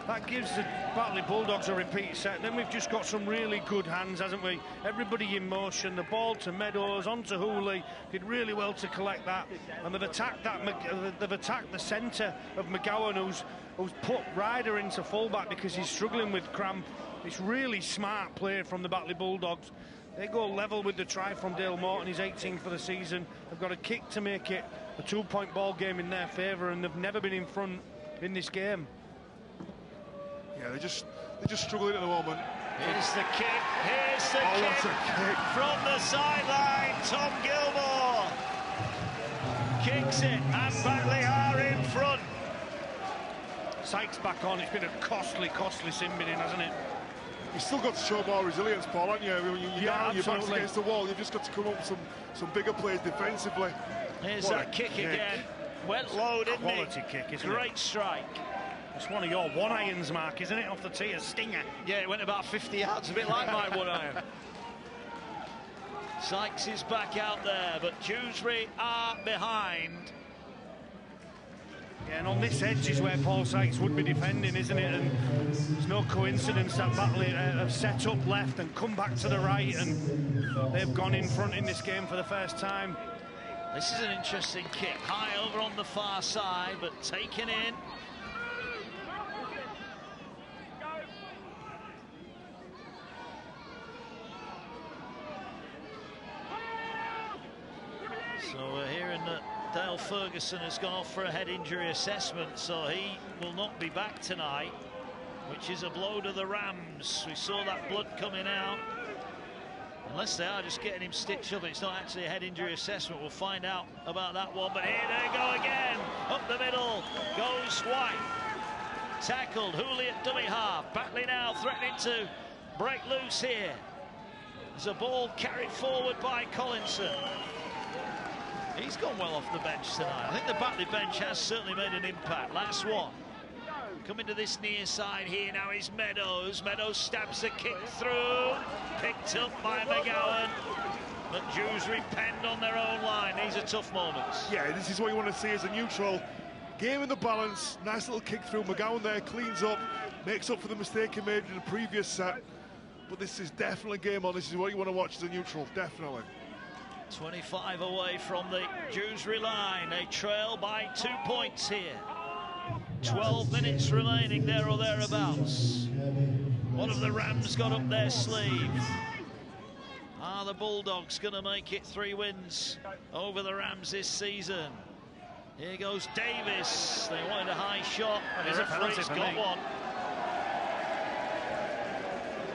that gives the Batley Bulldogs a repeat set. And then we've just got some really good hands, hasn't we? Everybody in motion. The ball to Meadows, onto Hooley. Did really well to collect that. And they've attacked the centre of McGowan, who's put Ryder into fullback because he's struggling with cramp. It's really smart play from the Batley Bulldogs. They go level with the try from Dale Morton. He's 18 for the season. They've got a kick to make it a 2-point ball game in their favour, and they've never been in front in this game. Yeah, they're just struggling at the moment. Here's the kick. Here's the kick from the sideline. Tom Gilmore kicks it, and Batley are in front. Sykes back on. It's been a costly sin binning, hasn't it? You've still got to show more resilience, Paul, haven't you? When you're down, your back's against the wall, you've just got to come up with some bigger plays defensively. Here's that kick again. Went low, didn't he? Quality kick, isn't it? Great strike. It's one of your one-irons, Mark, isn't it? Off the tee, a stinger. Yeah, it went about 50 yards, a bit like my one-iron. Sykes is back out there, but Dewsbury are behind. Yeah, and on this edge is where Paul Sykes would be defending, isn't it? And there's no coincidence that Batley have set up left and come back to the right, and they've gone in front in this game for the first time. This is an interesting kick. High over on the far side, but taken in. So we're hearing that Dale Ferguson has gone off for a head injury assessment, so he will not be back tonight, which is a blow to the Rams. We saw that blood coming out. Unless they are just getting him stitched up, it's not actually a head injury assessment. We'll find out about that one. But here they go again. Up the middle goes White. Tackled. Hooley at dummy half. Batley now threatening to break loose here. There's a ball carried forward by Collinson. He's gone well off the bench tonight. I think the Batley bench has certainly made an impact. Last one. Coming to this near side here now is Meadows. Meadows stabs the kick through. Picked up by McGowan. But Dewsbury penned on their own line. These are tough moments. Yeah, this is what you want to see as a neutral. Game in the balance. Nice little kick through. McGowan there cleans up. Makes up for the mistake he made in the previous set. But this is definitely game on. This is what you want to watch as a neutral. Definitely. 25 away from the Dewsbury line. They trail by 2 points here. 12 minutes remaining, there or thereabouts. What have the Rams got up their sleeve? Are the Bulldogs going to make it 3 wins over the Rams this season? Here goes Davis. They wanted a high shot. His referee's got one.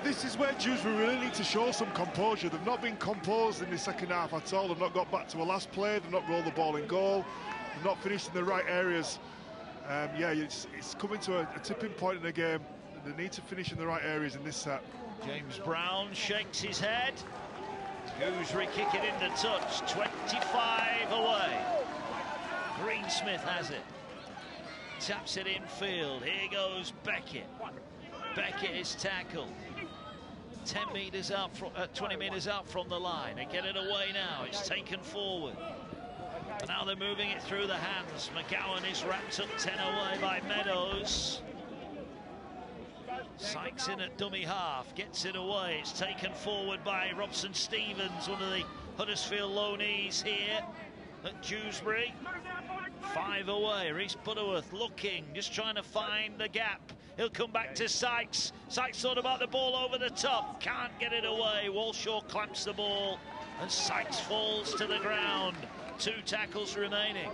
This is where Dewsbury really need to show some composure. They've not been composed in the second half at all. They've not got back to a last play. They've not rolled the ball in goal. They've not finished in the right areas. Yeah, it's coming to a tipping point in the game. They need to finish in the right areas in this set. James Brown shakes his head. Dewsbury kick it into touch. 25 away. Greensmith has it. Taps it infield. Here goes Beckett. Beckett is tackled. 10 metres out, 20 metres out from the line. They get it away now. It's taken forward. And now they're moving it through the hands. McGowan is wrapped up 10 away by Meadows. Sykes in at dummy half, gets it away. It's taken forward by Robson Stevens, one of the Huddersfield loanees here at Dewsbury. 5 away. Reece Butterworth looking, just trying to find the gap. He'll come back to Sykes. Sykes thought about the ball over the top. Can't get it away. Walshaw clamps the ball. And Sykes falls to the ground. 2 tackles remaining.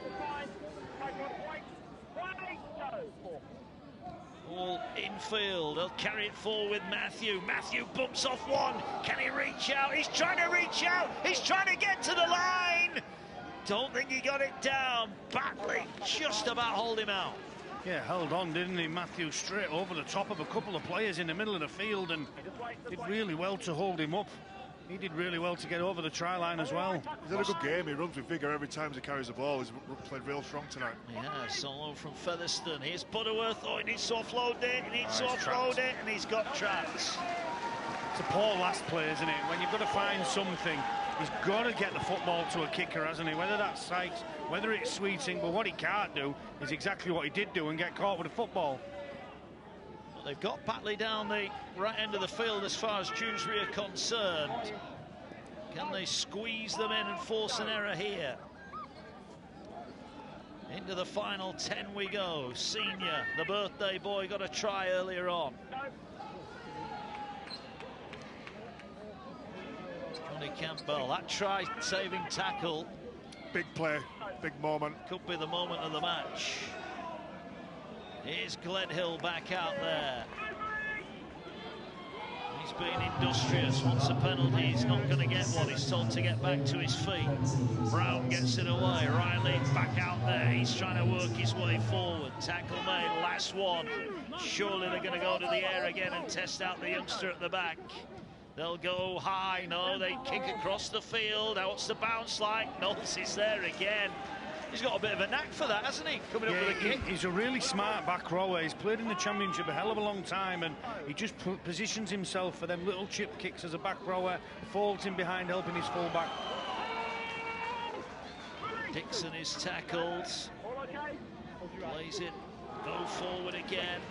Ball infield, they'll carry it forward with Matthew. Matthew bumps off one. Can he reach out? He's trying to reach out. He's trying to get to the line. Don't think he got it down. Batley just about hold him out. Yeah, held on, didn't he, Matthew? Straight over the top of a couple of players in the middle of the field and did really well to hold him up. He did really well to get over the try line as well. He's had a good game. He runs with vigour every time he carries the ball. He's played real strong tonight. Yeah, solo from Featherstone. Here's Butterworth. Oh, he needs to offload it. He needs to offload it, and he's got traps. It's a poor last play, isn't it? When you've got to find something, he's got to get the football to a kicker, hasn't he? Whether that's Sykes, whether it's Sweeting, but what he can't do is exactly what he did do and get caught with a football. Well, they've got Batley down the right end of the field as far as Dewsbury are concerned. Can they squeeze them in and force an error here? Into the final 10 we go. Senior, the birthday boy, got a try earlier on. Johnny Campbell, that try-saving tackle. Big play, big moment. Could be the moment of the match. Here's Gledhill back out there. He's been industrious. Wants a penalty. He's not going to get one. He's told to get back to his feet. Brown gets it away. Riley back out there. He's trying to work his way forward. Tackle made. Last one. Surely they're going to go to the air again and test out the youngster at the back. They'll go high. No, they kick across the field. Now what's the bounce like? Knowles is there again. He's got a bit of a knack for that, hasn't he? Coming up with a kick. He's a really smart back rower. He's played in the Championship a hell of a long time, and he just positions himself for them little chip kicks as a back rower, folds in behind, helping his full-back. Dixon is tackled. Plays it. Go forward again.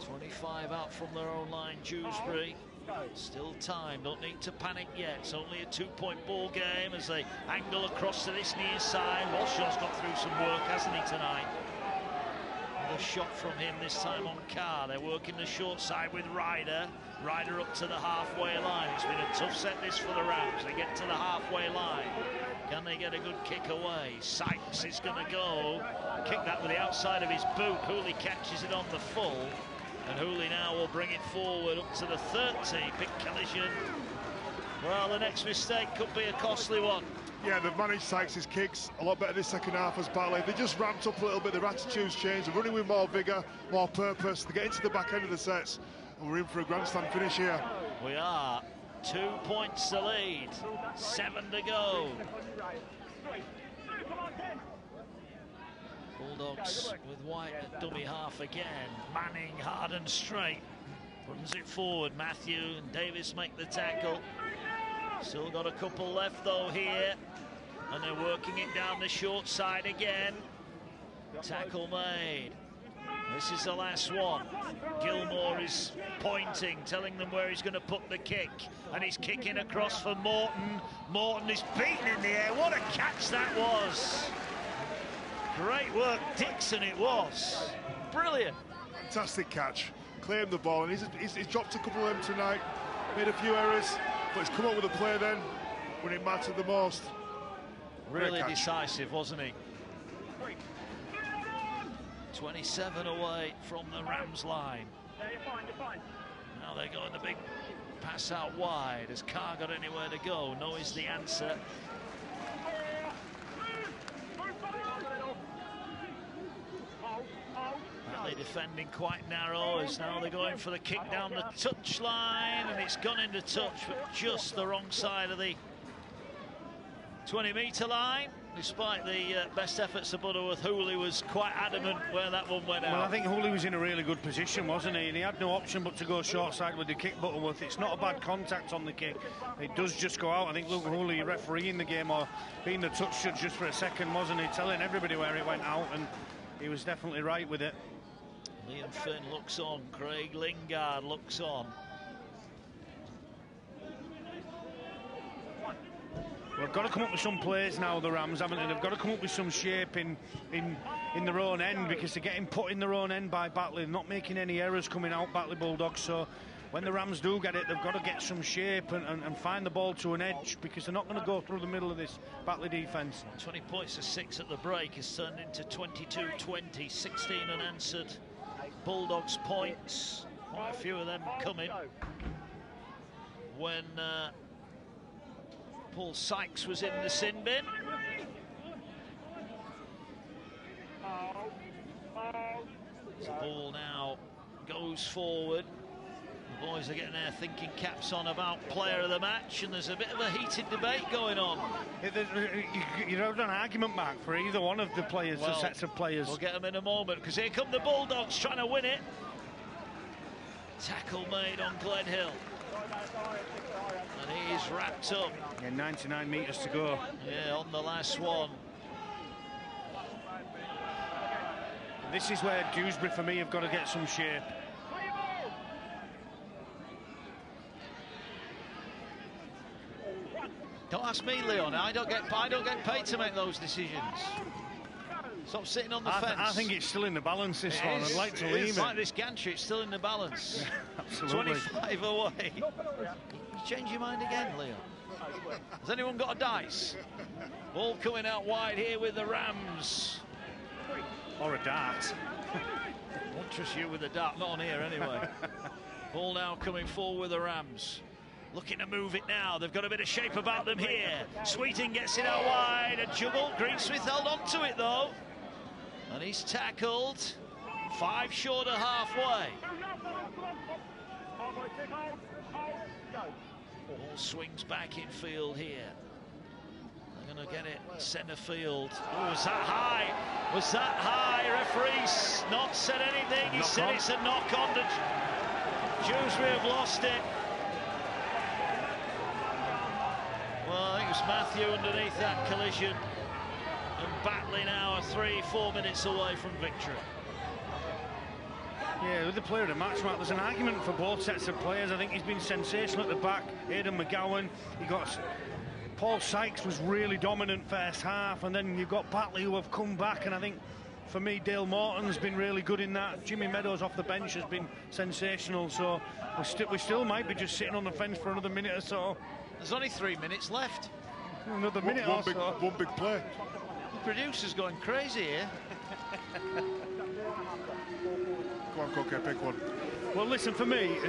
25 out from their own line, Dewsbury. Still time, don't need to panic yet. It's only a 2-point ball game as they angle across to this near side. Walshaw's got through some work, hasn't he, tonight? Another shot from him, this time on Carr. They're working the short side with Ryder. Ryder up to the halfway line. It's been a tough set this for the Rams. They get to the halfway line. Can they get a good kick away? Sykes is going to go. Kick that with the outside of his boot. Hooley catches it on the full. And Hooley now will bring it forward up to the 30. Big collision. Well, the next mistake could be a costly one. Yeah, they've managed Sykes' kicks a lot better this second half as Batley. They just ramped up a little bit. Their attitudes changed. They're running with more vigour, more purpose. They get into the back end of the sets. And we're in for a grandstand finish here. We are. 2 points to lead. 7 to go. Bulldogs with White at dummy half again. Manning hard and straight. Runs it forward. Matthew and Davis make the tackle. Still got a couple left though here. And they're working it down the short side again. Tackle made. This is the last one. Gilmore is pointing, telling them where he's going to put the kick. And he's kicking across for Morton. Morton is beaten in the air. What a catch that was. Great work, Dixon, it was. Brilliant. Fantastic catch. Claimed the ball, and he's dropped a couple of them tonight. Made a few errors, but he's come up with a play then when it mattered the most. Really decisive, wasn't he? 27 away from the Rams line. Now they're going the big pass out wide. Has Carr got anywhere to go? No is the answer. Batley defending quite narrow as now they're going for the kick down the touch line, and it's gone into touch but just the wrong side of the 20-metre line. Despite the best efforts of Butterworth, Hooley was quite adamant where that one went out. Well, I think Hooley was in a really good position, wasn't he? And he had no option but to go short side with the kick, Butterworth. It's not a bad contact on the kick. It does just go out. I think Luke Hooley refereeing the game, or being the touch judge just for a second, wasn't he? Telling everybody where it went out, and he was definitely right with it. Liam Finn looks on. Craig Lingard looks on. Well, they've got to come up with some plays now, the Rams, haven't they? They've got to come up with some shape in their own end, because they're getting put in their own end by Batley, not making any errors coming out, Batley Bulldogs. So when the Rams do get it, they've got to get some shape and find the ball to an edge, because they're not going to go through the middle of this Batley defence. 20 points to 6 at the break has turned into 22-20, 16 unanswered Bulldogs points. Quite a few of them coming when Paul Sykes was in the sin bin. The ball now goes forward. The boys are getting their thinking caps on about player of the match, and there's a bit of a heated debate going on. You don't have an argument, Mark, for either one of the players, the sets of players. We'll get them in a moment, because here come the Bulldogs trying to win it. Tackle made on Glenhill. And he's wrapped up. Yeah, 99 metres to go. Yeah, on the last one. This is where Dewsbury, for me, have got to get some shape. Don't ask me, Leon. I don't get paid to make those decisions. Stop sitting on the fence. I think it's still in the balance, this one. I'd like to leave it. Like this gantry, it's still in the balance. Absolutely. 25 away. You change your mind again, Leon. Has anyone got a dice? Ball coming out wide here with the Rams. Or a dart. Won't trust you with a dart, not on here anyway. Ball now coming forward with the Rams. Looking to move it now. They've got a bit of shape about them here. Sweeting gets it out wide. A juggle. Greensmith held on to it though. And he's tackled. 5 short of halfway. Ball swings back in field here. They're going to get it centre field. Oh, was that high? Was that high? Referee's not said anything. He said it's a knock on. Dewsbury have lost it. Well, I think it was Matthew underneath that collision. And Batley now are 3-4 minutes away from victory. Yeah, with the player of the match, Mark, there's an argument for both sets of players. I think he's been sensational at the back. Aidan McGowan, Paul Sykes was really dominant first half, and then you've got Batley who have come back, and I think for me Dale Morton's been really good in that. Jimmy Meadows off the bench has been sensational, so we still might be just sitting on the fence for another minute or so. There's only 3 minutes left. Another minute or so. One big play. The producer's going crazy here. Go on, Cookie, pick one. Well, listen, for me,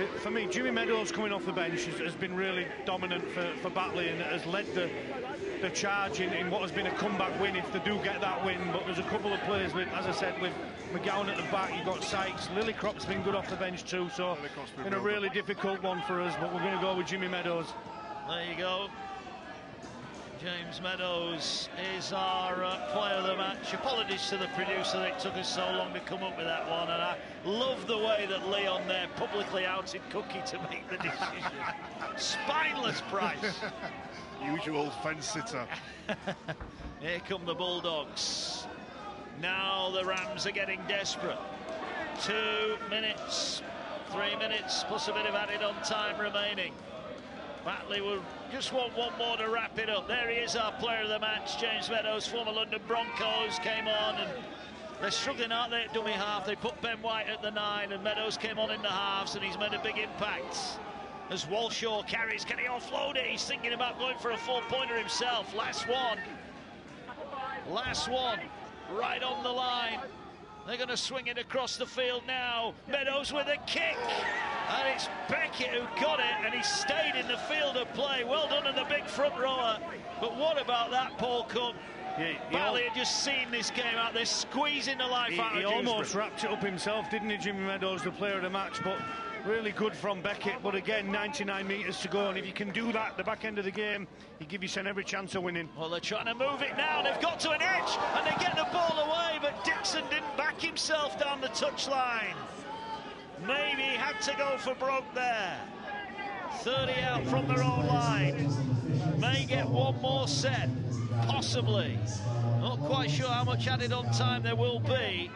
Jimmy Meadows coming off the bench has been really dominant for Batley, and has led the charge in what has been a comeback win if they do get that win. But there's a couple of players, as I said, with McGowan at the back, you've got Sykes. Lillicrop's been good off the bench too, so been a really difficult one for us, but we're going to go with Jimmy Meadows. There you go. James Meadows is our player of the match. Apologies to the producer that it took us so long to come up with that one, and I love the way that Leon there publicly outed Cookie to make the decision. Spineless Price. Usual fence sitter. Here come the Bulldogs. Now the Rams are getting desperate. 2 minutes, 3 minutes plus a bit of added on time remaining. Batley will just want one more to wrap it up. There he is, our player of the match, James Meadows, former London Broncos, came on, and they're struggling, aren't they, at dummy half? They put Ben White at the 9, and Meadows came on in the halves, and he's made a big impact. As Walshaw carries, can he offload it? He's thinking about going for a 4-pointer himself. Last one, right on the line. They're going to swing it across the field now. Meadows with a kick. And it's Beckett who got it, and he stayed in the field of play. Well done in the big front rower. But what about that, Paul Cook? Batley had just seen this game out there, squeezing the life out of Dewsbury. He almost wrapped it up himself, didn't he, Jimmy Meadows, the player of the match? But really good from Beckett. But again, 99 metres to go, and if you can do that at the back end of the game, you give yourself every chance of winning. Well, they're trying to move it now. They've got to an edge, and they get the ball away, but Dixon didn't back himself down the touchline. Maybe he had to go for broke there. 30 out from their own line. May get one more set, possibly. Not quite sure how much added on time there will be.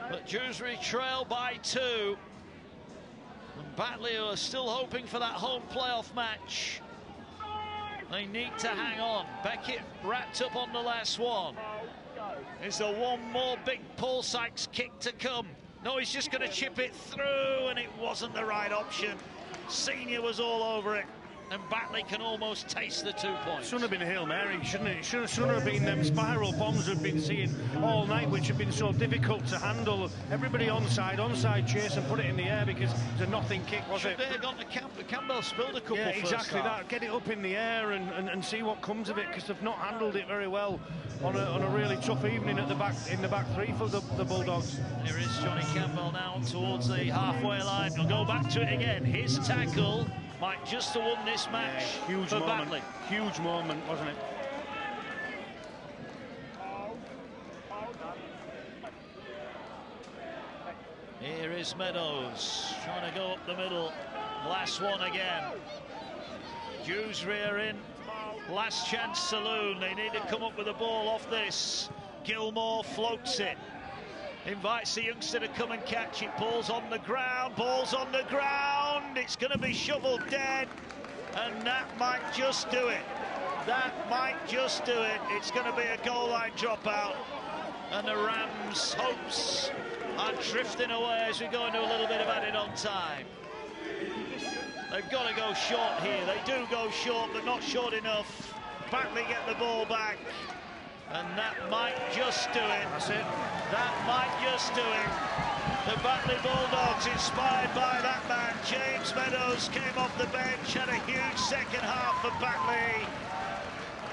But Dewsbury trail by 2. And Batley are still hoping for that home playoff match. They need to hang on. Beckett wrapped up on the last one. Is there one more big Paul Sykes kick to come? No, he's just going to chip it through, and it wasn't the right option. Senior was all over it. and Batley can almost taste the 2 points. Shouldn't have been a Hail Mary, shouldn't it? Shouldn't have been them spiral bombs we've been seeing all night, which have been so difficult to handle. Everybody onside chase and put it in the air because it's a nothing kick, was it? Should they have gone to Campbell spilled a couple. Yeah, exactly half. that. Get it up in the air and see what comes of it, because they've not handled it very well on a really tough evening at the back in the back three for the Bulldogs. Here is Johnny Campbell now towards the halfway line. We'll go back to it again. His tackle might just have won this match huge for moment. Batley. Huge moment, wasn't it? Here is Meadows trying to go up the middle. Last one again. Dewsbury are in. Last chance saloon. They need to come up with the ball off this. Gilmore floats it. Invites the youngster to come and catch it. Ball's on the ground. Ball's on the ground. It's going to be shoveled dead. And that might just do it. That might just do it. It's going to be a goal line dropout. And the Rams' hopes are drifting away as we go into a little bit of added on time. They've got to go short here. They do go short, but not short enough. Batley get the ball back. And that might just do it. That's it. That might just do it. The Batley Bulldogs, inspired by that man, James Meadows, came off the bench, had a huge second half for Batley.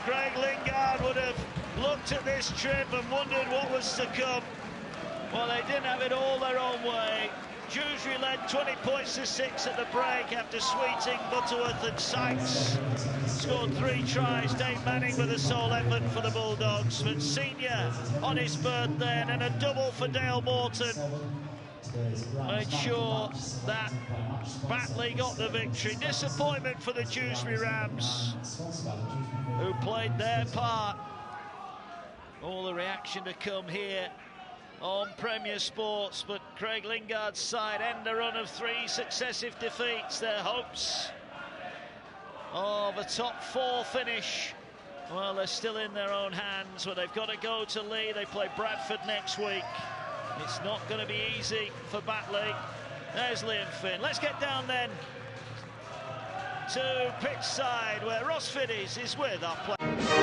Craig Lingard would have looked at this trip and wondered what was to come. Well, they didn't have it all their own way. Dewsbury led 20 points to 6 at the break after Sweeting, Butterworth and Sykes scored 3 tries. Dave Manning with a sole effort for the Bulldogs. But Senior on his birthday, and then a double for Dale Morton made sure that Batley got the victory. Disappointment for the Dewsbury Rams, who played their part. All the reaction to come here on Premier Sports, but Craig Lingard's side end a run of 3 successive defeats. Their hopes of a top 4 finish, well, they're still in their own hands. But they've got to go to Leigh. They play Bradford next week. It's not going to be easy for Batley. There's Liam Finn. Let's get down then to pitch side, where Ross Fiddies is with our player.